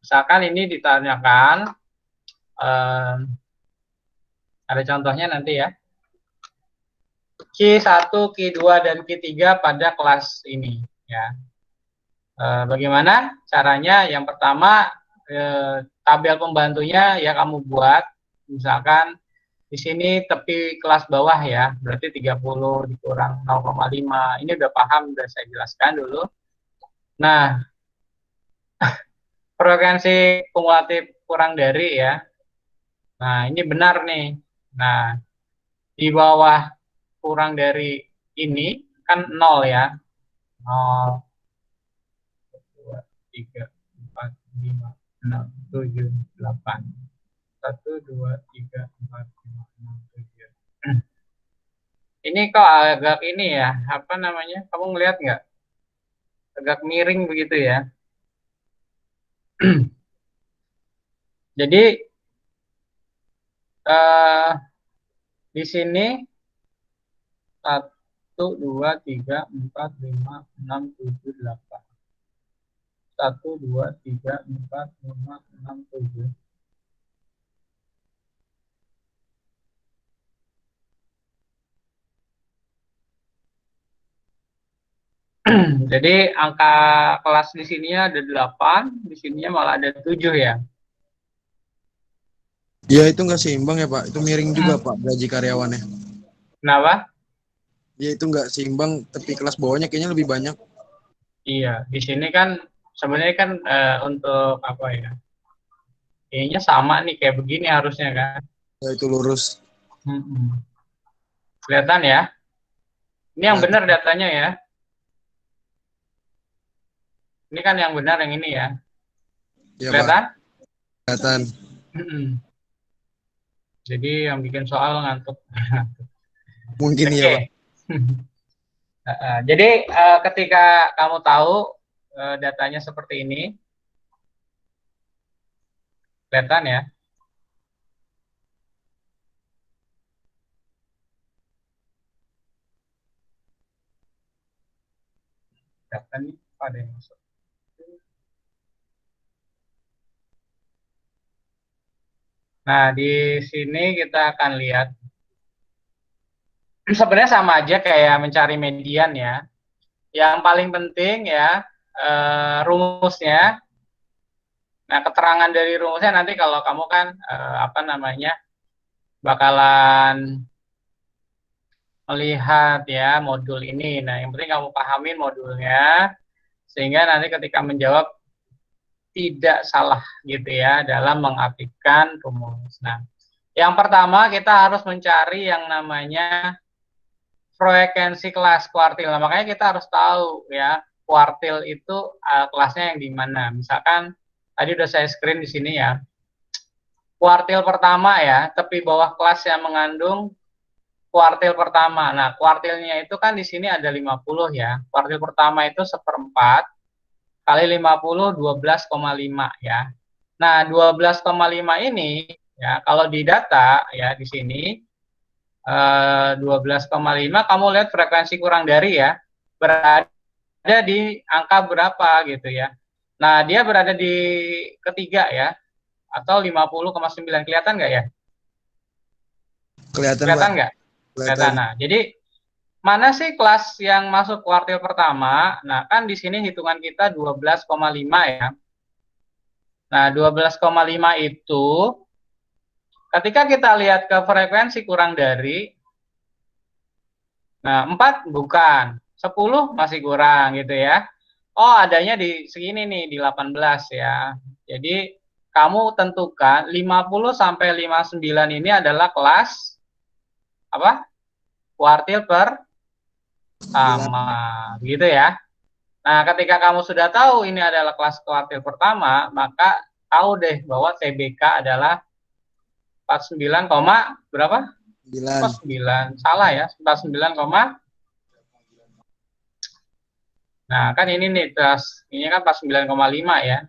Misalkan ini ditanyakan, ada contohnya nanti ya. Q1, Q2, dan Q3 pada kelas ini ya. Bagaimana caranya? Yang pertama tabel pembantunya ya kamu buat, misalkan Di sini tepi kelas bawah ya, berarti 30 dikurang 0,5. Ini udah paham, udah saya jelaskan dulu. Nah, frekuensi kumulatif kurang dari ya. Nah, ini benar nih. Nah, di bawah kurang dari ini kan 0 ya. 0, 2, 3, 4, 5, 6, 7, 8. 1, 2, 3, 4, 5, 6, 7. Ini kok agak ini ya, apa namanya? Kamu ngelihat nggak? Agak miring begitu ya. Jadi di sini 1, 2, 3, 4, 5, 6, 7, 8. 1, 2, 3, 4, 5, 6, 7. Jadi angka kelas di sininya ada 8, di sininya malah ada 7 ya. Ya itu nggak seimbang ya Pak. Itu miring juga Pak gaji karyawannya. Kenapa? Ya itu nggak seimbang, tapi kelas bawahnya kayaknya lebih banyak. Iya, di sini kan sebenarnya kan untuk apa ya? Kayaknya sama nih kayak begini harusnya kan. Ya itu lurus. Kelihatan ya? Ini yang benar datanya ya. Ini kan yang benar yang ini ya. Ya Kelihatan? Pak. Kelihatan. Jadi yang bikin soal ngantuk. Mungkin ya Pak. Jadi ketika kamu tahu datanya seperti ini, kelihatan ya. Data nih ada yang masuk. Nah, di sini kita akan lihat. Sebenarnya sama aja kayak mencari median ya. Yang paling penting ya rumusnya. Nah, keterangan dari rumusnya nanti kalau kamu kan apa namanya bakalan melihat ya modul ini. Nah, yang penting kamu pahamin modulnya sehingga nanti ketika menjawab tidak salah gitu ya dalam mengaplikasikan rumus. Nah, yang pertama kita harus mencari yang namanya frekuensi kelas kuartil. Nah, makanya kita harus tahu ya kuartil itu kelasnya yang di mana. Misalkan tadi udah saya screen di sini ya. Kuartil pertama ya, tepi bawah kelas yang mengandung kuartil pertama. Nah, kuartilnya itu kan di sini ada 50 ya. Kuartil pertama itu 1/4 kali 50 12,5 ya. Nah, 12,5 ini ya kalau di data ya di sini 12,5 kamu lihat frekuensi kurang dari ya berada di angka berapa gitu ya. Nah, dia berada di ketiga ya atau 50,9 kelihatan nggak ya? Kelihatan Pak. Kelihatan nggak? Kelihatan. Nah, jadi mana sih kelas yang masuk kuartil pertama? Nah, kan di sini hitungan kita 12,5 ya. Nah, 12,5 itu ketika kita lihat ke frekuensi kurang dari, nah 4 bukan, 10 masih kurang gitu ya. Oh, adanya di segini nih, di 18 ya. Jadi, kamu tentukan 50 sampai 59 ini adalah kelas apa? Kuartil pertama, gitu ya. Nah, ketika kamu sudah tahu ini adalah kelas kuartil pertama, maka tahu deh bahwa TBK adalah 49, berapa? 49. Salah ya, 49, nah, kan ini nih, ini kan 49,5 ya.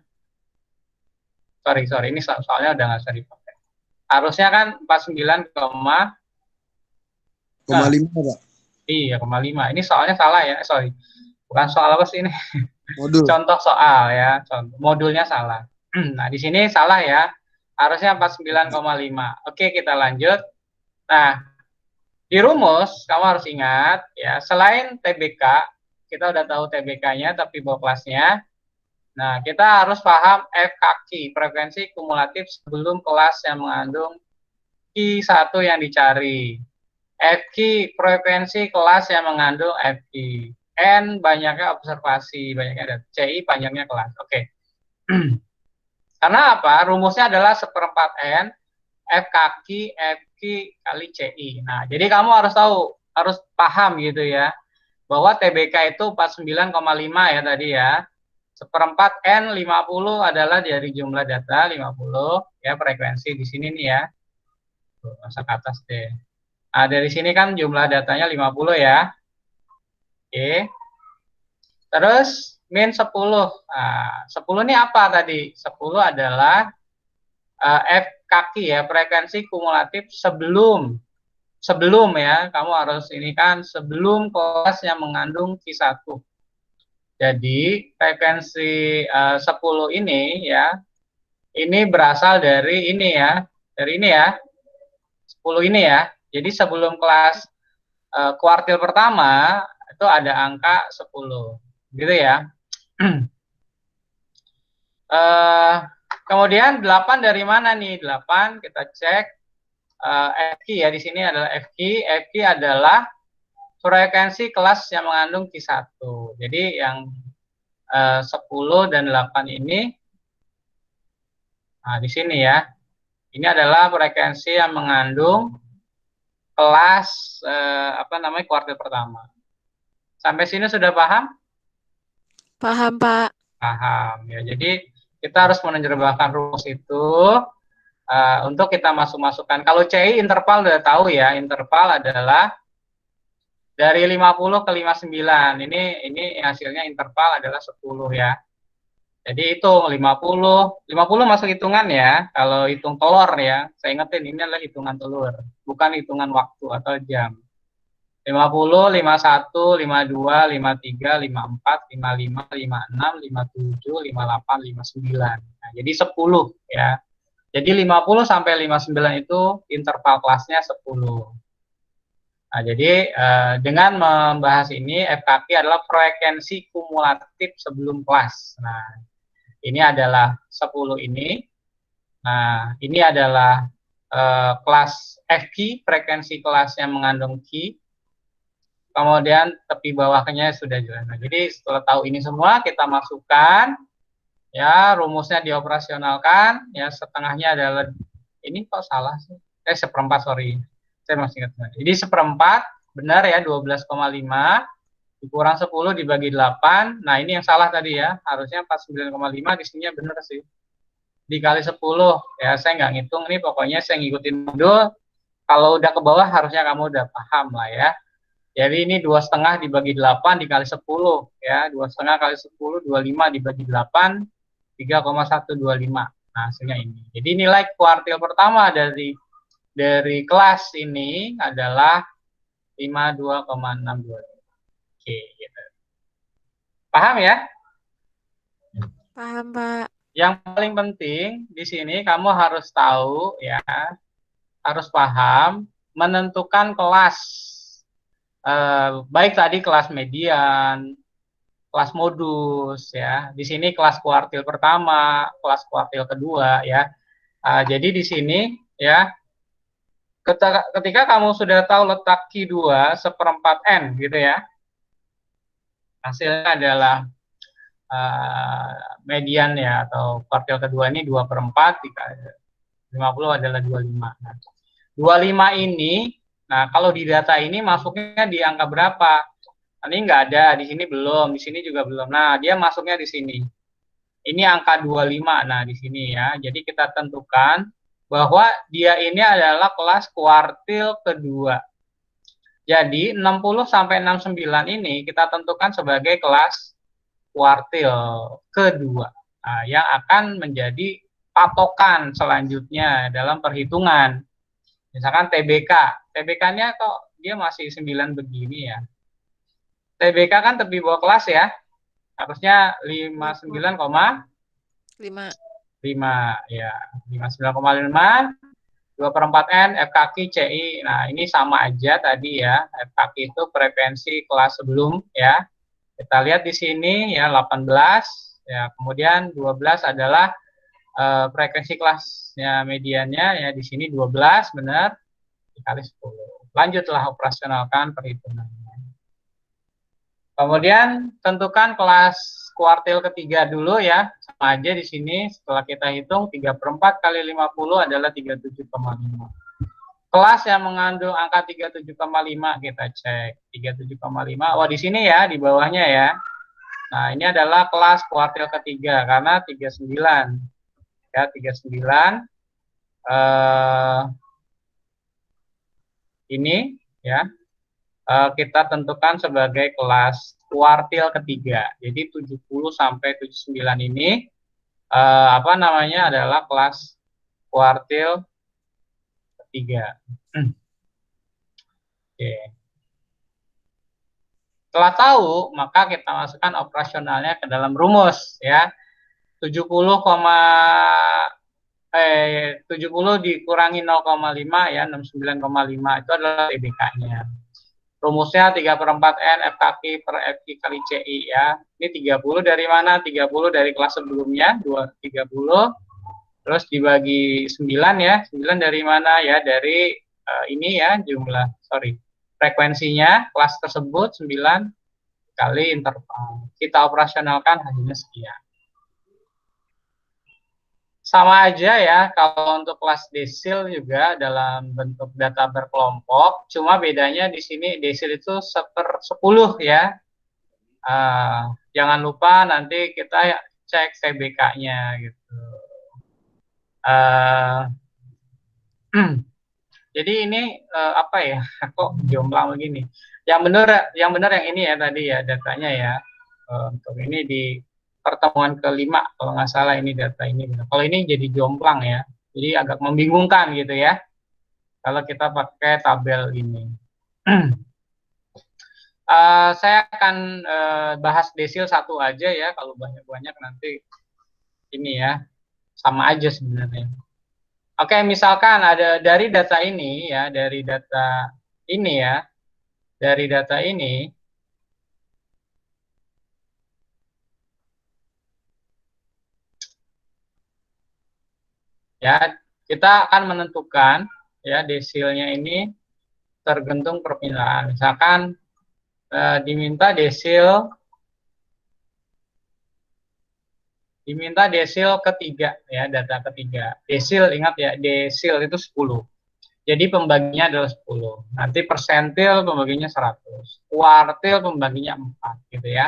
Sorry, ini soalnya udah nggak usah dipakai. Harusnya kan 49,5, Pak. Iya, 0,5. Ini soalnya salah ya, sorry. Bukan soal apa sih ini? Modul. Contoh soal ya, contoh modulnya salah. Nah, di sini salah ya. Harusnya 49,5. Oke, kita lanjut. Nah, di rumus kamu harus ingat ya, selain TBK, kita udah tahu TBK-nya tapi bawa kelasnya. Nah, kita harus paham F kaki, frekuensi kumulatif sebelum kelas yang mengandung Q1 yang dicari. FQ frekuensi kelas yang mengandung FQ. N banyaknya observasi, banyaknya data. CI panjangnya kelas. Oke. Karena apa? Rumusnya adalah 1/4 N F kaki FQ kali CI. Nah, jadi kamu harus tahu, harus paham gitu ya, bahwa TBK itu 49,5 ya tadi ya. 1/4 N 50 adalah dari jumlah data 50 ya, frekuensi di sini nih ya. Tuh, masa ke atas deh. Nah, dari sini kan jumlah datanya 50 ya. Oke. Terus min 10. Nah, 10 ini apa tadi? 10 adalah F kaki ya, frekuensi kumulatif sebelum ya, kamu harus ini kan sebelum kelas yang mengandung Q1. Jadi frekuensi 10 ini ya, ini berasal dari ini ya, dari ini ya, 10 ini ya. Jadi sebelum kelas kuartil pertama itu ada angka 10, gitu ya. Kemudian 8 dari mana nih? 8 kita cek FQ ya, di sini adalah FQ. FQ adalah frekuensi kelas yang mengandung Q1. Jadi yang 10 dan 8 ini, nah di sini ya, ini adalah frekuensi yang mengandung kelas kuartil pertama. Sampai sini sudah paham? Paham, Pak. Paham ya. Jadi kita harus menerjemahkan rumus itu untuk kita masukkan. Kalau CI interval udah tahu ya, interval adalah dari 50 ke 59. Ini hasilnya interval adalah 10 ya. Jadi hitung 50 masuk hitungan ya. Kalau hitung telur ya, saya ingetin ini adalah hitungan telur, bukan hitungan waktu atau jam. 50, 51, 52, 53, 54, 55, 56, 57, 58, 59. Nah, jadi 10 ya. Jadi 50 sampai 59 itu interval kelasnya 10. Nah, jadi dengan membahas ini, FKQ adalah frekuensi kumulatif sebelum kelas. Nah, ini adalah 10 ini. Nah, ini adalah kelas FQ, frekuensi kelas yang mengandung Q. Kemudian tepi bawahnya sudah jelas. Nah, jadi setelah tahu ini semua, kita masukkan, ya rumusnya dioperasionalkan, ya setengahnya adalah, ini kok salah sih? 1/4, sorry. Saya masih ingat. Jadi 1/4, benar ya, 12,5, dikurang 10 dibagi 8, nah ini yang salah tadi ya, harusnya 49,5, di sini benar sih. Dikali 10, ya saya nggak ngitung, ini pokoknya saya ngikutin modul, kalau udah ke bawah harusnya kamu udah paham lah ya. Jadi ini 2,5 dibagi 8 dikali 10 ya, 2,5 kali 10, 25 dibagi 8, 3,125. Nah, hasilnya ini. Jadi nilai kuartil pertama dari kelas ini adalah 52,625. Oke, gitu. Paham ya? Paham, Pak. Yang paling penting di sini kamu harus tahu ya, harus paham menentukan kelas. Baik tadi kelas median, kelas modus ya. Di sini kelas kuartil pertama, kelas kuartil kedua ya. Jadi di sini ya, ketika kamu sudah tahu letak Q2 1/4 N gitu ya, hasilnya adalah median ya, atau kuartil kedua ini 2/4, 50 adalah 25. Nah, 25 ini, nah kalau di data ini masuknya di angka berapa? Ini nggak ada, di sini belum, di sini juga belum. Nah, dia masuknya di sini. Ini angka 25, nah di sini ya. Jadi kita tentukan bahwa dia ini adalah kelas kuartil kedua. Jadi 60 sampai 69 ini kita tentukan sebagai kelas kuartil kedua. Nah, yang akan menjadi patokan selanjutnya dalam perhitungan. Misalkan TBK. TBK-nya kok dia masih 9 begini ya. TBK kan tepi bawah kelas ya. Harusnya 59,5 ya. 59,5, 2/4 N, FKQ, CI. Nah, ini sama aja tadi ya. FKQ itu frekuensi kelas sebelum ya. Kita lihat di sini ya 18 ya. Kemudian 12 adalah frekuensi kelasnya mediannya ya di sini 12 benar dikali 10. Lanjutlah operasionalkan perhitungannya. Kemudian tentukan kelas kuartil ketiga dulu ya. Sama aja di sini setelah kita hitung 3/4 kali 50 adalah 37,5. Kelas yang mengandung angka 37,5 kita cek. 37,5. Oh di sini ya di bawahnya ya. Nah, ini adalah kelas kuartil ketiga karena 39. Ya, 39 ini ya kita tentukan sebagai kelas kuartil ketiga. Jadi 70 sampai 79 ini apa namanya adalah kelas kuartil ketiga. Oke. Setelah tahu, maka kita masukkan operasionalnya ke dalam rumus ya. 70 dikurangi 0,5 ya, 69,5 itu adalah TBK-nya. Rumusnya 3/4 N FKQ per FQ kali CI ya. Ini 30 dari mana? 30 dari kelas sebelumnya, 30. Terus dibagi 9 ya. 9 dari mana ya? Dari ini ya, frekuensinya kelas tersebut 9 kali interval. Kita operasionalkan hasilnya sekian. Sama aja ya, kalau untuk kelas desil juga dalam bentuk data berkelompok, cuma bedanya di sini desil itu 1/10 ya. Jangan lupa nanti kita cek TBK-nya gitu. Jadi ini apa ya? Kok jomplang begini? Yang benar yang ini ya tadi ya datanya ya. Untuk ini di pertemuan kelima kalau nggak salah ini data ini. Kalau ini jadi jomplang ya, jadi agak membingungkan gitu ya kalau kita pakai tabel ini. Saya akan bahas desil satu aja ya, kalau banyak-banyak nanti ini ya sama aja sebenarnya. Oke, misalkan ada dari data ini ya, dari data ini ya, dari data ini. Ya, kita akan menentukan ya desilnya ini tergantung perpindahan. Misalkan diminta desil ketiga ya, data ketiga. Desil ingat ya, desil itu 10. Jadi pembaginya adalah 10. Nanti persentil pembaginya 100. Kuartil pembaginya 4 gitu ya.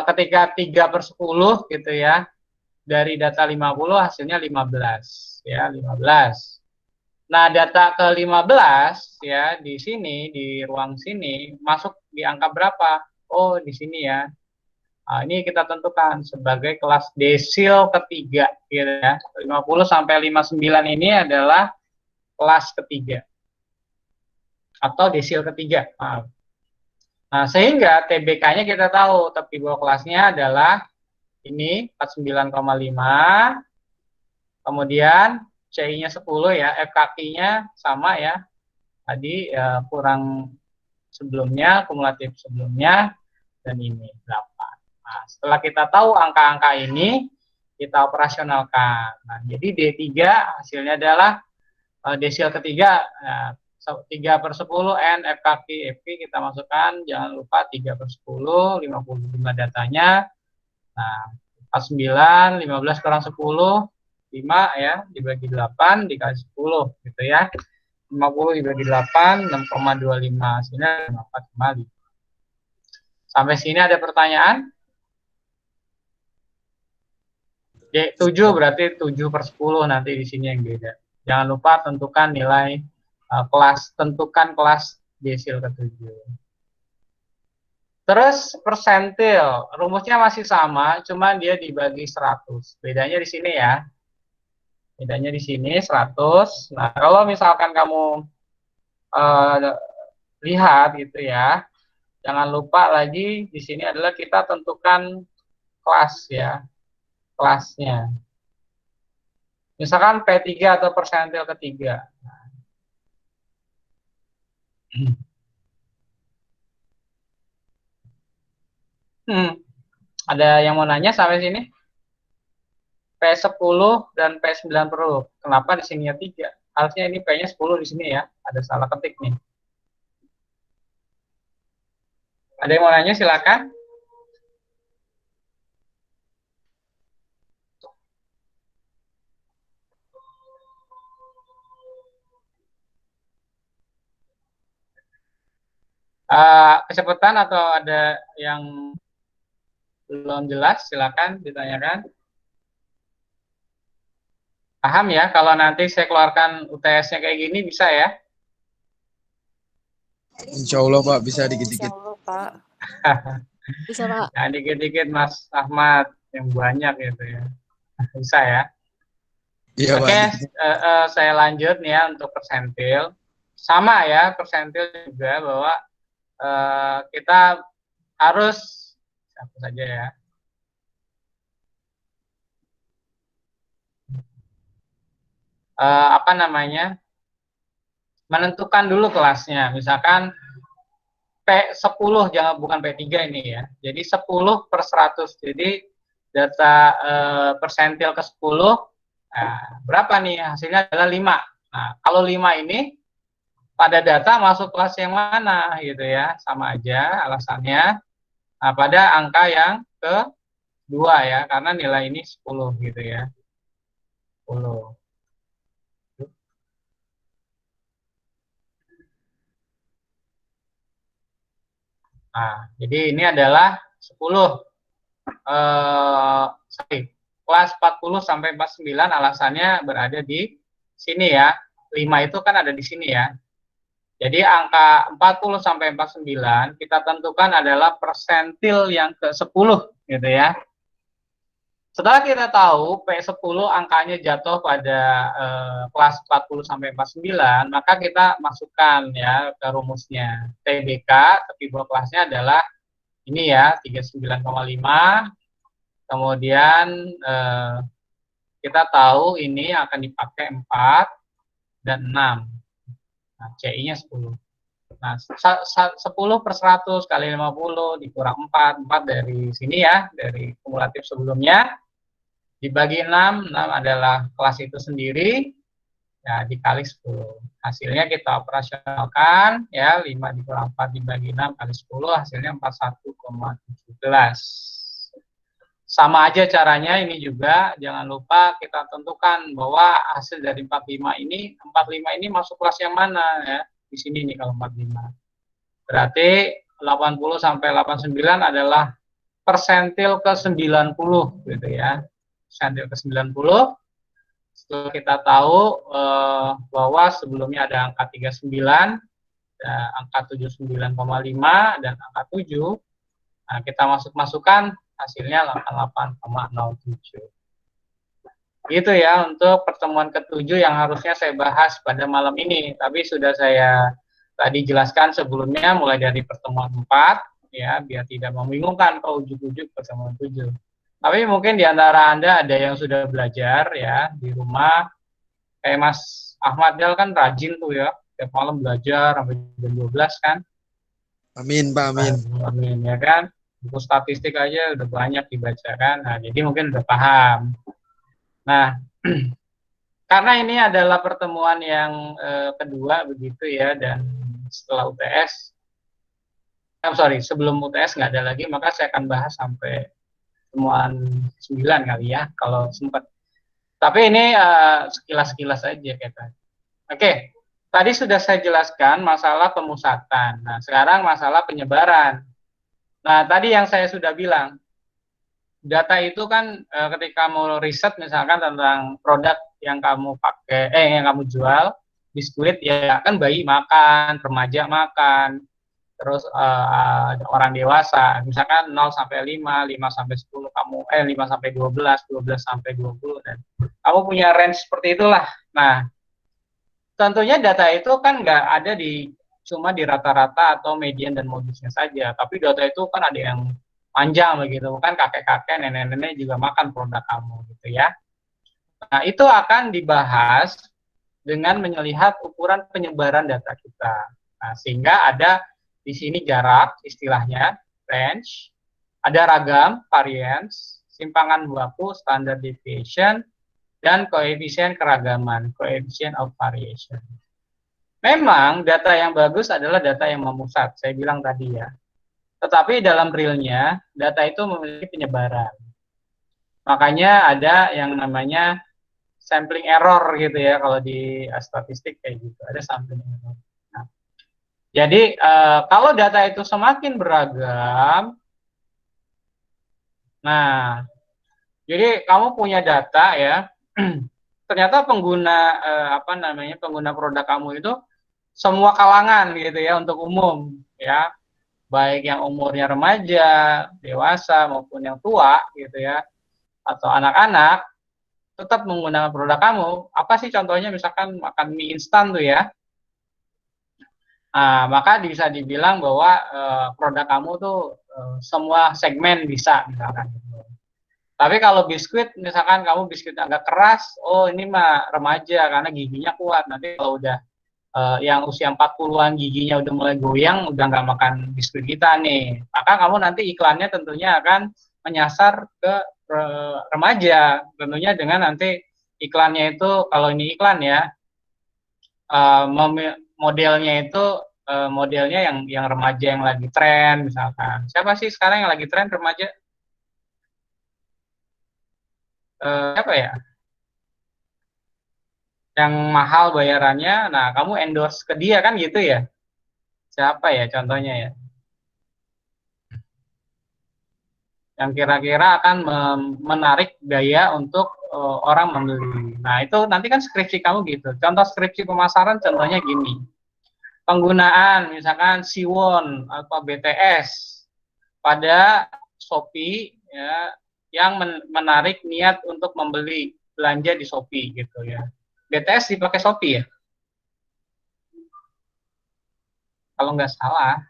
Ketika 3/10 gitu ya. Dari data 50 hasilnya 15 ya, 15. Nah, data ke-15 ya di sini di ruang sini masuk di angka berapa? Oh, di sini ya. Nah, ini kita tentukan sebagai kelas desil ketiga gitu ya. 50 sampai 59 ini adalah kelas ketiga atau desil ketiga. Nah, sehingga TBK-nya kita tahu, tepi bawah kelasnya adalah ini 49,5. Kemudian CI-nya 10 ya, FKQ-nya sama ya. Tadi kurang sebelumnya, kumulatif sebelumnya, dan ini 8. Nah, setelah kita tahu angka-angka ini, kita operasionalkan. Nah, jadi D3 hasilnya adalah desil ketiga, 3/10 N FKQ FQ kita masukkan, jangan lupa 3/10, 55 datanya. Nah, 49, 15 kurang 10, 5 ya, dibagi 8, dikali 10 gitu ya. 50 dibagi 8, 6,25, sini 4,5. Sampai sini ada pertanyaan? 7 berarti 7/10 nanti di sini yang beda. Jangan lupa tentukan nilai tentukan kelas desil ke-7. Terus persentil, rumusnya masih sama, cuma dia dibagi 100. Bedanya di sini ya. Bedanya di sini 100. Nah, kalau misalkan kamu lihat gitu ya, jangan lupa lagi di sini adalah kita tentukan kelas ya, kelasnya. Misalkan P3 atau persentil ketiga. Ada yang mau nanya sampai sini? P10 dan P90. Kenapa di sininya 3? Harusnya ini P-nya 10 di sini ya. Ada salah ketik nih. Ada yang mau nanya, silakan. Kecepatan atau ada yang belum jelas, silakan ditanyakan. Paham ya, kalau nanti saya keluarkan UTS-nya kayak gini bisa ya? Insya Allah Pak, bisa dikit-dikit. Pak. Bisa, Pak. Nah, dikit-dikit Mas Ahmad, yang banyak gitu ya. Bisa ya? Iya Pak. Oke, saya lanjut nih ya untuk persentil. Sama ya, persentil juga bahwa kita harus, apa saja ya, apa namanya, menentukan dulu kelasnya. Misalkan P10, bukan P3 ini ya. Jadi 10 per 100. Jadi data persentil ke 10, berapa nih? Hasilnya adalah 5. Nah, kalau 5 ini pada data masuk kelas yang mana gitu ya. Sama aja alasannya. Nah, pada angka yang ke-2 ya, karena nilai ini 10 gitu ya. 10. Nah, jadi ini adalah 10. Kelas 40 sampai 49 alasannya berada di sini ya. 5 itu kan ada di sini ya. Jadi angka 40 sampai 49 kita tentukan adalah persentil yang ke-10 gitu ya. Setelah kita tahu P10 angkanya jatuh pada kelas 40 sampai 49, maka kita masukkan ya ke rumusnya. TBK tepi bawah kelasnya adalah ini ya, 39,5. Kemudian kita tahu ini akan dipakai 4 dan 6. Nah, CI-nya 10. Nah, 10 per 100 kali 50 dikurang 4. 4 dari sini ya, dari kumulatif sebelumnya. Dibagi 6 adalah kelas itu sendiri, ya dikali 10. Hasilnya kita operasionalkan, ya 5 dikurang 4 dibagi 6 kali 10, hasilnya 41,17. Sama aja caranya ini juga, jangan lupa kita tentukan bahwa hasil dari 45 ini masuk kelas yang mana ya. Di sini nih kalau 45. Berarti 80 sampai 89 adalah persentil ke 90 gitu ya. Persentil ke 90. Setelah kita tahu bahwa sebelumnya ada angka 39, angka 79,5 dan angka 7. Nah, kita masukkan hasilnya 88,07. Gitu ya untuk pertemuan ke-7 yang harusnya saya bahas pada malam ini. Tapi sudah saya tadi jelaskan sebelumnya mulai dari pertemuan 4 ya, biar tidak membingungkan kalau ujuk-ujuk pertemuan 7. Tapi mungkin di antara Anda ada yang sudah belajar ya di rumah. Kayak Mas Ahmad Del kan rajin tuh ya, tiap malam belajar sampai jam 12 kan. Amin Pak, amin. Amin ya kan. Buku statistik aja udah banyak dibacakan. Nah, jadi mungkin udah paham. Nah, karena ini adalah pertemuan yang kedua begitu ya, dan setelah UTS, sebelum UTS nggak ada lagi, maka saya akan bahas sampai pertemuan 9 kali ya, kalau sempat. Tapi ini sekilas-sekilas aja kayak tadi. Oke, tadi sudah saya jelaskan masalah pemusatan. Nah, sekarang masalah penyebaran. Nah, tadi yang saya sudah bilang, data itu kan ketika mau riset misalkan tentang produk yang kamu pakai, yang kamu jual, biskuit ya kan bayi makan, remaja makan, terus orang dewasa, misalkan 0 sampai 5, 5 sampai 10 kamu, 5 sampai 12, 12 sampai 20, dan kamu punya range seperti itulah. Nah, tentunya data itu kan nggak ada cuma di rata-rata atau median dan modusnya saja, tapi data itu kan ada yang panjang begitu, kan kakek-kakek, nenek-nenek juga makan produk kamu gitu ya. Nah, itu akan dibahas dengan melihat ukuran penyebaran data kita. Nah, sehingga ada di sini jarak, istilahnya range, ada ragam, variance, simpangan baku, standard deviation, dan koefisien keragaman, coefficient of variation. Memang data yang bagus adalah data yang memusat, saya bilang tadi ya. Tetapi dalam realnya, data itu memiliki penyebaran. Makanya ada yang namanya sampling error gitu ya, kalau di statistik kayak gitu, ada sampling error. Nah, jadi kalau data itu semakin beragam, nah, jadi kamu punya data ya, ternyata pengguna pengguna produk kamu itu semua kalangan gitu ya, untuk umum ya, baik yang umurnya remaja, dewasa maupun yang tua gitu ya, atau anak-anak tetap menggunakan produk kamu. Apa sih contohnya? Misalkan makan mie instan tuh ya. Nah, maka bisa dibilang bahwa produk kamu tuh semua segmen bisa misalkan. Tapi kalau biskuit, misalkan kamu biskuit agak keras, oh ini mah remaja karena giginya kuat. Nanti kalau udah yang usia 40-an giginya udah mulai goyang, udah nggak makan biskuit kita nih. Maka kamu nanti iklannya tentunya akan menyasar ke remaja, tentunya dengan nanti iklannya itu, kalau ini iklan ya, modelnya itu modelnya yang remaja yang lagi tren misalkan. Siapa sih sekarang yang lagi tren remaja? Siapa ya? Yang mahal bayarannya, nah kamu endorse ke dia kan gitu ya? Siapa ya contohnya ya? Yang kira-kira akan menarik daya untuk orang membeli. Nah, itu nanti kan skripsi kamu gitu. Contoh skripsi pemasaran contohnya gini. Penggunaan misalkan Siwon atau BTS pada Shopee ya, yang menarik niat untuk membeli, belanja di Shopee gitu ya. BTS dipakai Shopee ya? Kalau nggak salah.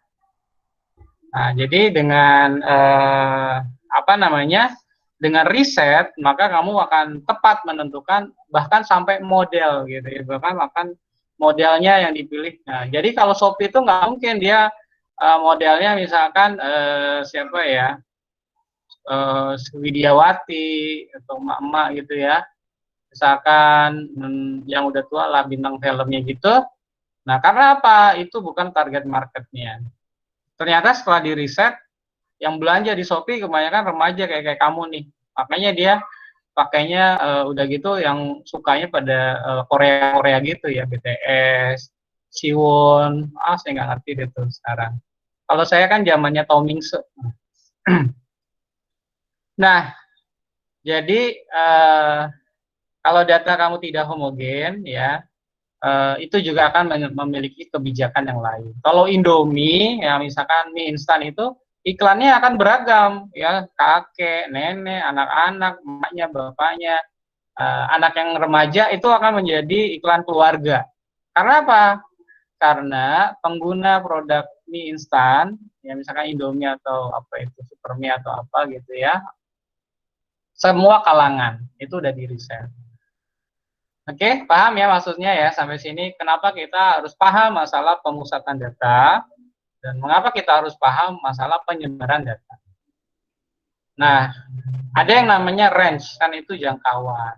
Nah, jadi dengan dengan riset, maka kamu akan tepat menentukan bahkan sampai model gitu ya, bahkan modelnya yang dipilih. Nah, jadi kalau Shopee itu nggak mungkin dia modelnya misalkan siapa ya, Widiawati atau emak-emak gitu ya, misalkan yang udah tua lah bintang filmnya gitu. Nah, karena apa? Itu bukan target marketnya. Ternyata setelah di riset, yang belanja di Shopee kebanyakan remaja kayak kamu nih. Makanya dia pakainya udah gitu yang sukanya pada Korea gitu ya, BTS, Siwon. Saya nggak ngerti deh tuh sekarang. Kalau saya kan zamannya Tomingse. Nah, jadi kalau data kamu tidak homogen ya, itu juga akan memiliki kebijakan yang lain. Kalau Indomie, ya misalkan mie instan itu, iklannya akan beragam, ya kakek, nenek, anak-anak, emaknya, bapaknya, anak yang remaja itu akan menjadi iklan keluarga. Karena apa? Karena pengguna produk mie instan, ya misalkan Indomie atau apa itu, Supermie atau apa gitu ya, semua kalangan itu udah di riset. Oke, paham ya maksudnya ya sampai sini kenapa kita harus paham masalah pemusatan data dan mengapa kita harus paham masalah penyebaran data. Nah, ada yang namanya range, kan itu jangkauan.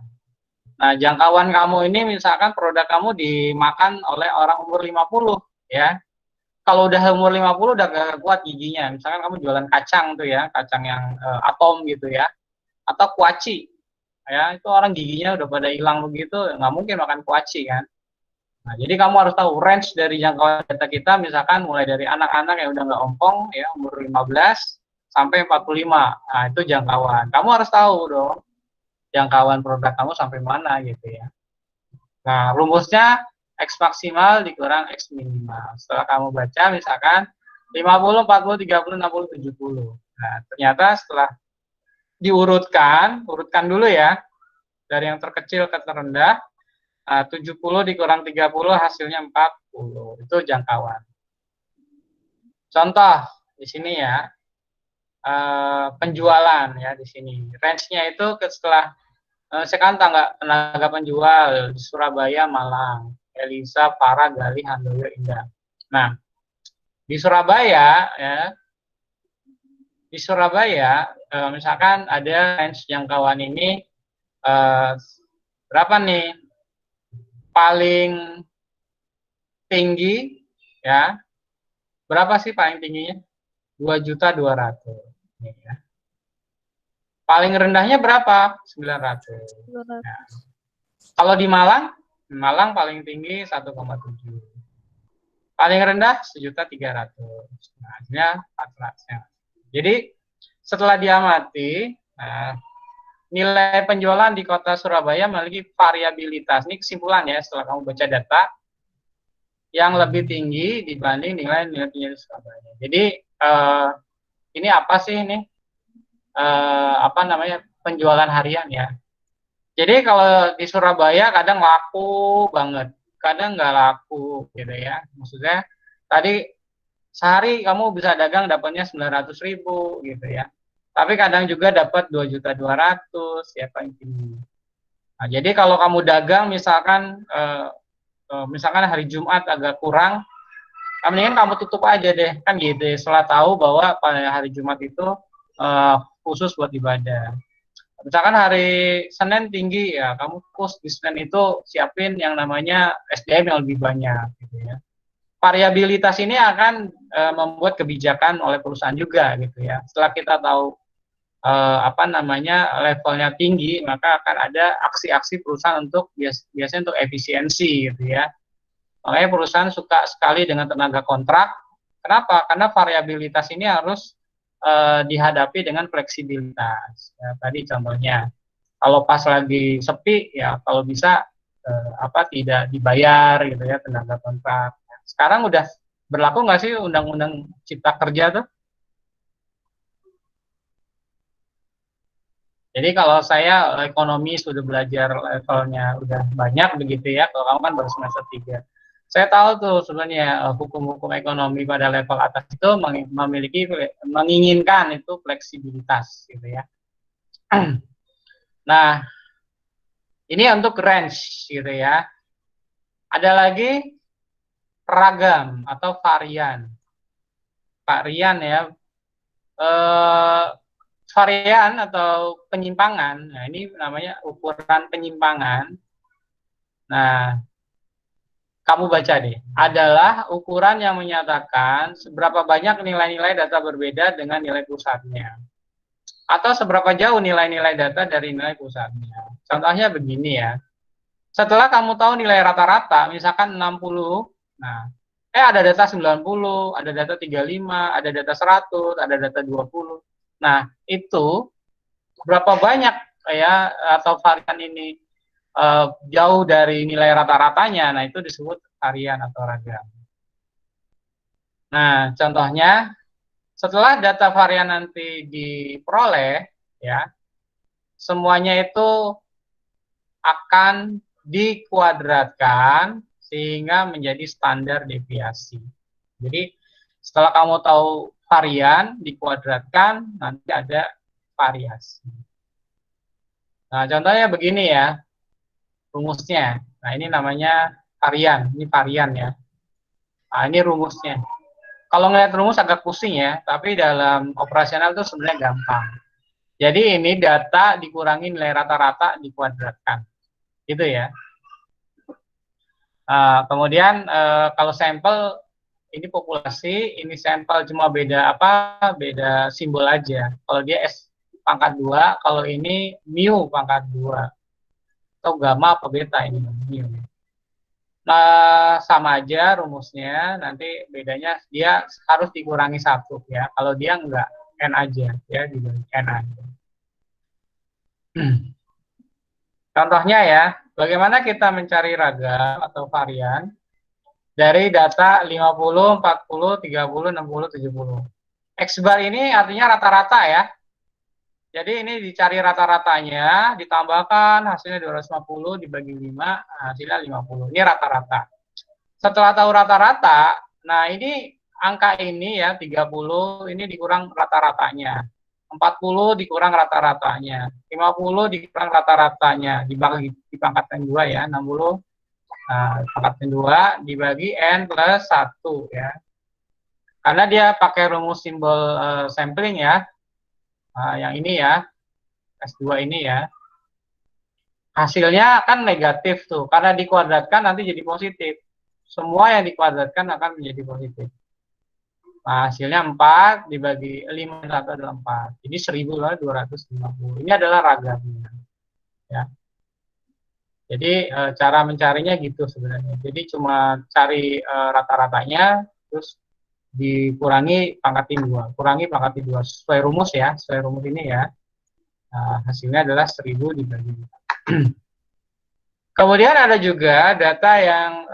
Nah, jangkauan kamu ini misalkan produk kamu dimakan oleh orang umur 50 ya. Kalau udah umur 50 udah gak kuat giginya. Misalkan kamu jualan kacang tuh ya, kacang yang atom gitu ya. Atau kuaci. Ya, itu orang giginya udah pada hilang begitu, nggak mungkin makan kuaci kan. Nah, jadi kamu harus tahu range dari jangkauan data kita, misalkan mulai dari anak-anak yang udah nggak ompong, ya umur 15 sampai 45. Nah, itu jangkauan. Kamu harus tahu dong, jangkauan produk kamu sampai mana gitu ya. Nah, rumusnya X maksimal dikurang X minimal. Setelah kamu baca, misalkan 50, 40, 30, 60, 70. Nah, ternyata setelah urutkan dulu ya, dari yang terkecil ke terendah, 70 dikurang 30 hasilnya 40, itu jangkauan. Contoh di sini ya, penjualan ya di sini, range-nya itu setelah saya kan tenaga penjual di Surabaya, Malang, Elisa, Farah, Galih, Handoyo, Indah. Nah, di Surabaya ya, misalkan ada range jangkauan ini berapa nih? Paling tinggi ya. Berapa sih paling tingginya? 2.200.000. Ya. Paling rendahnya berapa? 900. Ya. Kalau di Malang, paling tinggi 1,7. Paling rendah 1.300.000. Nah, hasilnya 400. Jadi setelah diamati, nilai penjualan di kota Surabaya memiliki variabilitas. Ini kesimpulan ya setelah kamu baca data yang lebih tinggi dibanding nilai penjualan di Surabaya. Jadi ini apa sih ini? Penjualan harian ya. Jadi kalau di Surabaya kadang laku banget, kadang nggak laku gitu ya. Maksudnya tadi sehari kamu bisa dagang dapatnya 900.000 gitu ya. Tapi kadang juga dapat 2.200.000 ya paling tinggi. Nah, jadi kalau kamu dagang misalkan hari Jumat agak kurang, mendingan kamu tutup aja deh kan gitu. Setelah tahu bahwa pada hari Jumat itu khusus buat ibadah. Misalkan hari Senin tinggi ya, kamu khusus di Senin itu siapin yang namanya SDM yang lebih banyak gitu ya. Variabilitas ini akan membuat kebijakan oleh perusahaan juga gitu ya. Setelah kita tahu levelnya tinggi, maka akan ada aksi-aksi perusahaan untuk biasanya untuk efisiensi gitu ya. Makanya perusahaan suka sekali dengan tenaga kontrak. Kenapa? Karena variabilitas ini harus dihadapi dengan fleksibilitas. Ya, tadi contohnya, kalau pas lagi sepi ya kalau bisa tidak dibayar gitu ya tenaga kontrak. Sekarang udah berlaku nggak sih Undang-Undang Cipta Kerja tuh? Jadi kalau saya ekonomi sudah belajar levelnya udah banyak begitu ya, kalau kamu kan baru semester 3. Saya tahu tuh sebenarnya hukum-hukum ekonomi pada level atas itu menginginkan itu fleksibilitas gitu ya. Nah, ini untuk range gitu ya. Ada lagi ragam atau varian. Varian ya. Varian atau penyimpangan. Nah, ini namanya ukuran penyimpangan. Nah, kamu baca deh, adalah ukuran yang menyatakan seberapa banyak nilai-nilai data berbeda dengan nilai pusatnya. Atau seberapa jauh nilai-nilai data dari nilai pusatnya. Contohnya begini ya. Setelah kamu tahu nilai rata-rata, misalkan 60, nah, ada data 90, ada data 35, ada data 100, ada data 20. Nah, itu berapa banyak ya atau varian ini jauh dari nilai rata-ratanya, nah itu disebut varian atau ragam. Nah, contohnya setelah data varian nanti diperoleh, ya, semuanya itu akan dikuadratkan sehingga menjadi standar deviasi. Jadi setelah kamu tahu varian dikuadratkan, nanti ada variasi. Nah, contohnya begini ya. Rumusnya. Nah, ini namanya varian. Ini varian ya. Nah, ini rumusnya. Kalau ngeliat rumus agak pusing ya, tapi dalam operasional itu sebenarnya gampang. Jadi ini data dikurangi nilai rata-rata dikuadratkan. Gitu ya. Kemudian kalau sampel ini populasi, ini sampel cuma beda beda simbol aja. Kalau dia S pangkat 2, kalau ini mu pangkat 2. Atau gamma apa beta ini mu. Nah, sama aja rumusnya, nanti bedanya dia harus dikurangi 1 ya. Kalau dia enggak, N aja ya, dibagi N aja. Contohnya ya, bagaimana kita mencari ragam atau varian dari data 50, 40, 30, 60, 70. X bar ini artinya rata-rata ya. Jadi ini dicari rata-ratanya, ditambahkan hasilnya 250 dibagi 5, hasilnya 50. Ini rata-rata. Setelah tahu rata-rata, nah ini angka ini ya 30 ini dikurang rata-ratanya. 40 dikurang rata-ratanya. 50 dikurang rata-ratanya dibagi dipangkatkan 2 ya, 60 dipangkatkan 2 dibagi N plus 1 ya. Karena dia pakai rumus simbol sampling ya. yang ini ya, S2 ini ya. Hasilnya kan negatif tuh, karena dikuadratkan nanti jadi positif. Semua yang dikuadratkan akan menjadi positif. Nah, hasilnya 4 dibagi 5 1 adalah 4. Jadi 1.250. Ini adalah ragamnya. Ya. Jadi cara mencarinya gitu sebenarnya. Jadi cuma cari rata-ratanya, terus dikurangi pangkatin 2. Kurangi pangkatin 2 sesuai rumus ya, sesuai rumus ini ya. Nah, hasilnya adalah 1.000 dibagi 4. Kemudian ada juga data yang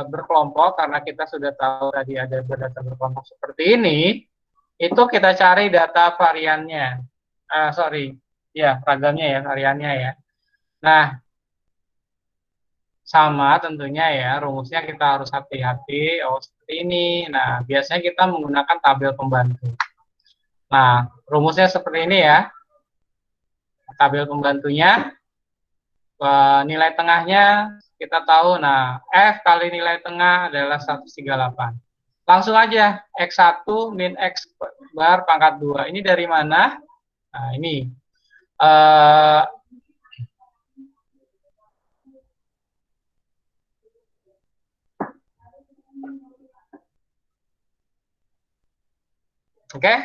berkelompok, karena kita sudah tahu tadi ada data berkelompok seperti ini, itu kita cari data variannya. Ragamnya ya, variannya ya. Nah, sama tentunya ya, rumusnya kita harus hati-hati, seperti ini. Nah, biasanya kita menggunakan tabel pembantu. Nah, rumusnya seperti ini ya. Tabel pembantunya, nilai tengahnya kita tahu, nah F kali nilai tengah adalah 138. Langsung aja, X1 min X bar pangkat 2. Ini dari mana? Nah, ini. Oke.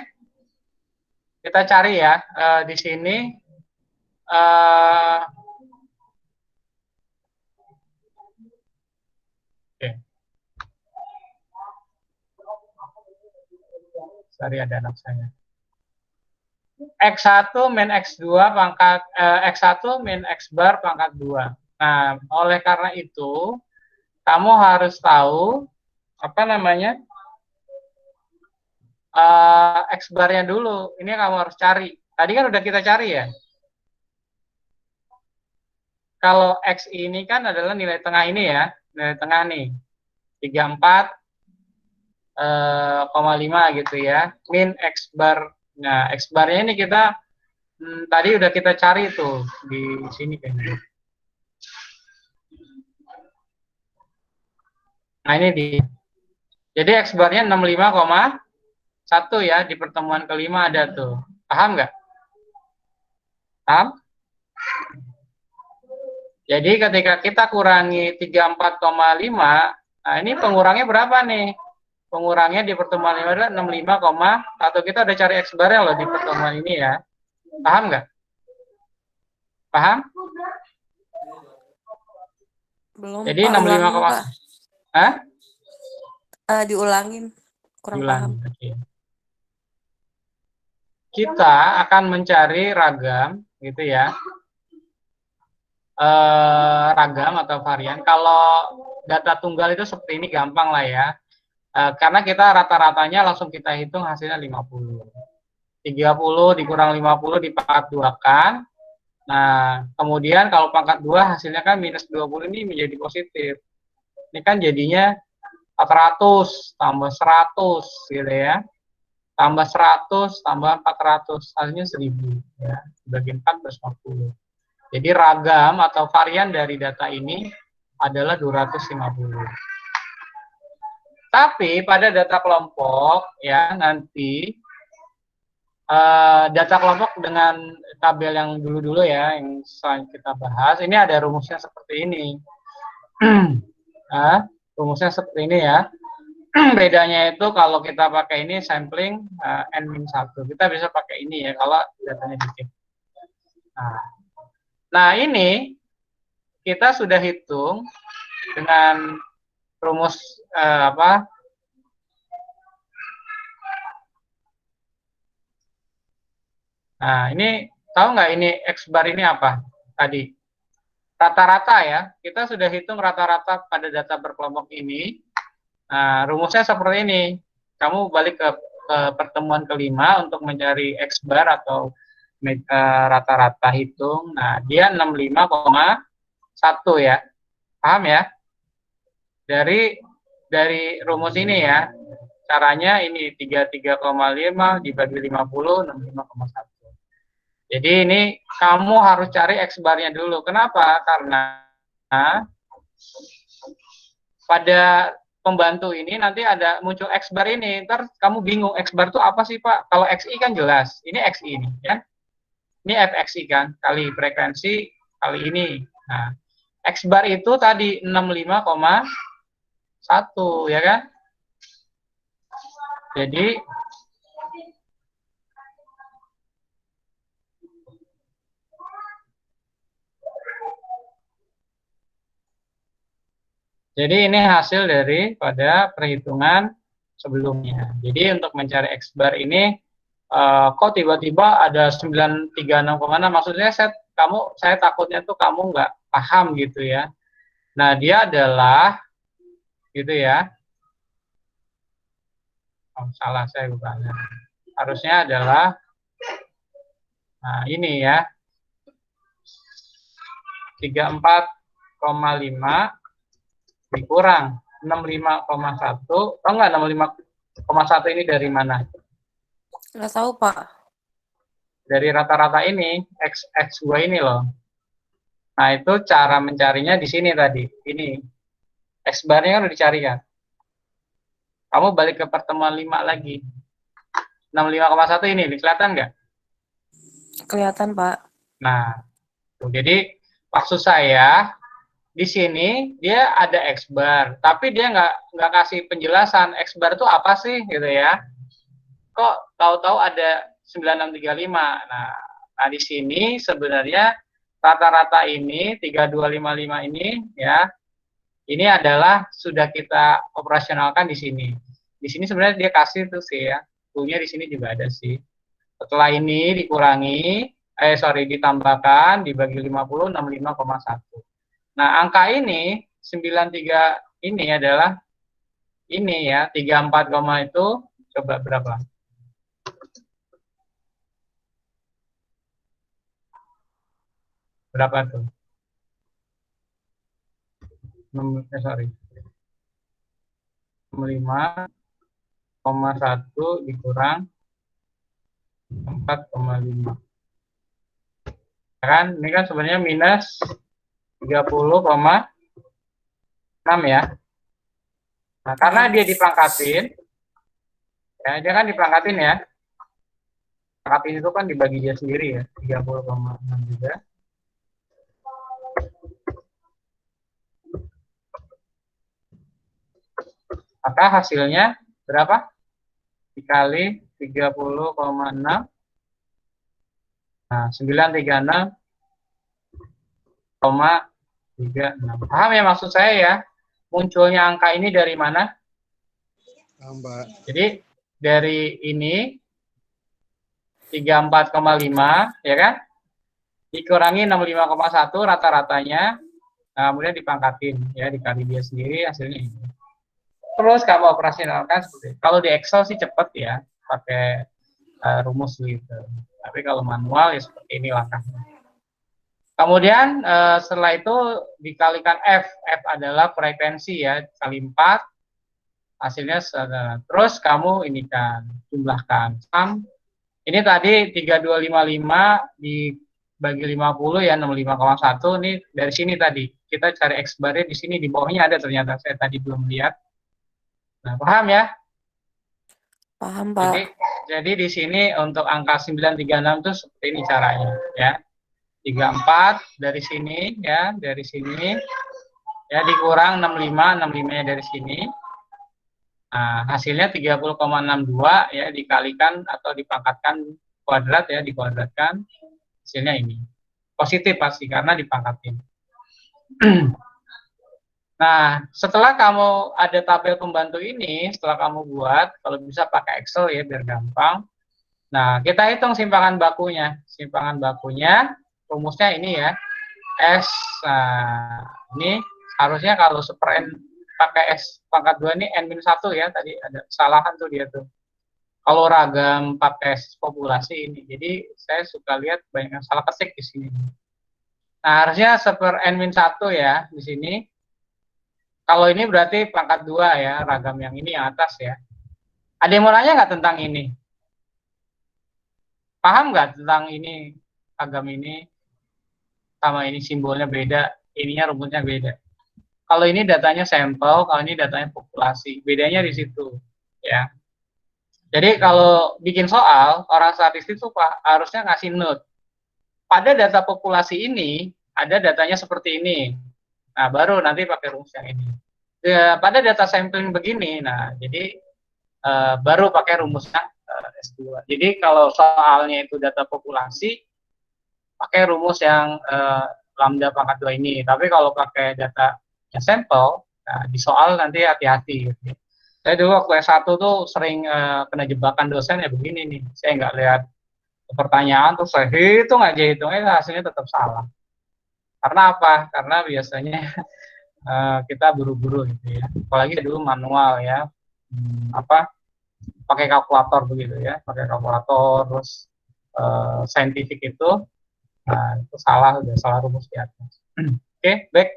Kita cari ya, di sini. Sorry, ada anak saya. X1 min X2 pangkat X1 min X bar pangkat 2. Nah, oleh karena itu kamu harus tahu apa namanya? X barnya dulu. Ini kamu harus cari. Tadi kan udah kita cari ya. Kalau X ini kan adalah nilai tengah ini ya, nilai tengah nih. 34,5 gitu ya, min X bar. Nah, X barnya ini kita tadi udah kita cari tuh di sini kayaknya. Nah, ini jadi X barnya 65,1 ya, di pertemuan kelima ada tuh. Paham nggak? Paham? Jadi ketika kita kurangi 34,5, nah ini pengurangnya berapa nih? Pengurangnya di pertemuan ini adalah 65,1. Kita udah cari X barnya loh di pertemuan ini ya. Paham nggak? Paham? Belum. Jadi Pak, 65, ulangin, Pak. Hah? Diulangin. Kurang paham. Okay. Kita akan mencari ragam gitu ya. Ragam atau varian. Kalau data tunggal itu seperti ini gampang lah ya. Karena kita rata-ratanya langsung kita hitung hasilnya 50. 30 dikurang 50 dipangkat 2 kan. Nah, kemudian kalau pangkat 2 hasilnya kan minus 20 ini menjadi positif. Ini kan jadinya 400 tambah 100 gitu ya. Tambah 100 tambah 400 hasilnya 1000 ya. Bagi 4 250. Jadi ragam atau varian dari data ini adalah 250. Tapi pada data kelompok ya nanti data kelompok dengan tabel yang dulu-dulu ya yang selain kita bahas, ini ada rumusnya seperti ini. Rumusnya seperti ini ya. Bedanya itu kalau kita pakai ini sampling N-1. Kita bisa pakai ini ya kalau datanya dikit. Nah, ini kita sudah hitung dengan rumus Nah, ini tahu nggak ini X bar ini apa tadi? Rata-rata ya, kita sudah hitung rata-rata pada data berkelompok ini. Nah, rumusnya seperti ini. Kamu balik ke pertemuan kelima untuk mencari X bar atau rata-rata hitung. Nah, dia 65,1 ya. Paham ya? Dari rumus ini ya. Caranya ini 33,5 dibagi 50, 65,1. Jadi ini kamu harus cari X barnya dulu. Kenapa? Karena pada pembantu ini nanti ada muncul X bar ini. Ntar kamu bingung X bar itu apa sih Pak? Kalau XI kan jelas. Ini XI ini ya. Ini FXI kan kali frekuensi kali ini. Nah, X bar itu tadi 65,1 ya kan? Jadi ini hasil daripada perhitungan sebelumnya. Jadi untuk mencari X bar ini kok tiba-tiba ada 936,6, maksudnya saya takutnya tuh kamu nggak paham gitu ya. Nah, dia adalah gitu ya. Oh, salah saya bukannya. Harusnya adalah nah ini ya. 34,5 dikurang 65,1. Tahu nggak 65,1 ini dari mana? Nggak tahu, Pak. Dari rata-rata ini, X2 ini loh. Nah, itu cara mencarinya di sini tadi. Ini. X bar-nya kan udah dicari kan? Kamu balik ke pertemuan 5 lagi. 65,1 ini, kelihatan nggak? Kelihatan, Pak. Nah, jadi maksud saya di sini dia ada X bar, tapi dia nggak kasih penjelasan X bar itu apa sih gitu ya. Kok tahu-tahu ada 9635. Nah, di sini sebenarnya rata-rata ini 3255 ini ya. Ini adalah sudah kita operasionalkan di sini. Di sini sebenarnya dia kasih tuh sih ya. Toolnya di sini juga ada sih. Setelah ini dikurangi ditambahkan dibagi 50 65,1. Nah, angka ini 93 ini adalah ini ya, 34, itu coba berapa? Berapa tuh? 65,1 dikurang 4,5. Kan ini kan sebenarnya minus 30,6 ya. Nah, karena dia dipangkatin ya, dia kan dipangkatin ya. Pangkatin itu kan dibagi dia sendiri ya, 30,6 juga. Maka hasilnya berapa? Dikali 30,6. Nah, 936,36. Paham ya maksud saya ya? Munculnya angka ini dari mana? Mbak. Jadi dari ini 34,5 ya kan? Dikurangi 65,1 rata-ratanya. Nah, kemudian dipangkatin ya, dikali dia sendiri hasilnya ini. Terus kamu operasionalkan seperti itu. Kalau di Excel sih cepet ya, pakai rumus gitu. Tapi kalau manual ya seperti ini langkahnya. Kemudian setelah itu dikalikan F. F adalah frekuensi ya, kali 4. Hasilnya terus kamu ini kan jumlahkan. Ini tadi 3255 dibagi 50 ya, 65,1. Ini dari sini tadi. Kita cari X bar-nya di sini, di bawahnya ada ternyata. Saya tadi belum lihat. Nah, paham ya? Paham, Pak. Jadi di sini untuk angka 936 itu seperti ini caranya ya. 34 dari sini ya, dari sini ya dikurang 65-nya dari sini. Nah, hasilnya 30,62 ya, dikalikan atau dipangkatkan kuadrat ya, dikuadratkan. Hasilnya ini. Positif pasti karena dipangkatin. Nah, setelah kamu ada tabel pembantu ini, setelah kamu buat, kalau bisa pakai Excel ya biar gampang. Nah, kita hitung simpangan bakunya. Simpangan bakunya, rumusnya ini ya. S, nah, ini harusnya kalau super N pakai S pangkat 2 ini N-1 ya, tadi ada kesalahan tuh dia tuh. Kalau ragam pakai populasi ini, jadi saya suka lihat banyak yang salah ketik di sini. Nah, harusnya super N-1 ya di sini. Kalau ini berarti pangkat 2 ya, ragam yang ini yang atas ya. Ada yang mau nanya nggak tentang ini? Paham nggak tentang ini, ragam ini, sama ini simbolnya beda, ininya rumusnya beda. Kalau ini datanya sampel, kalau ini datanya populasi. Bedanya di situ, ya. Jadi kalau bikin soal, orang statistik itu Pak harusnya ngasih note. Pada data populasi ini ada datanya seperti ini. Nah, baru nanti pakai rumus yang ini. Ya, pada data sampling begini, nah jadi baru pakai rumusnya S2. Jadi kalau soalnya itu data populasi, pakai rumus yang lambda pangkat 2 ini. Tapi kalau pakai data yang sampel, nah, di soal nanti hati-hati. Gitu. Saya dulu waktu S1 tuh sering kena jebakan dosen ya begini nih. Saya nggak lihat pertanyaan, terus saya hitung aja hitungnya, hasilnya tetap salah. Karena apa? Karena biasanya kita buru-buru gitu ya. Apalagi dulu manual ya. Pakai kalkulator begitu ya. Pakai kalkulator, terus saintifik itu. Nah, itu salah, udah salah rumus di atas. Oke, baik.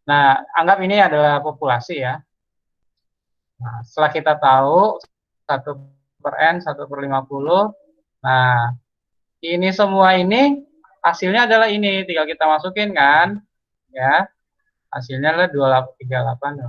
Nah, anggap ini adalah populasi ya. Nah, setelah kita tahu 1/n, 1/50, nah, ini semua ini hasilnya adalah ini, tinggal kita masukin kan, ya. Hasilnya adalah 38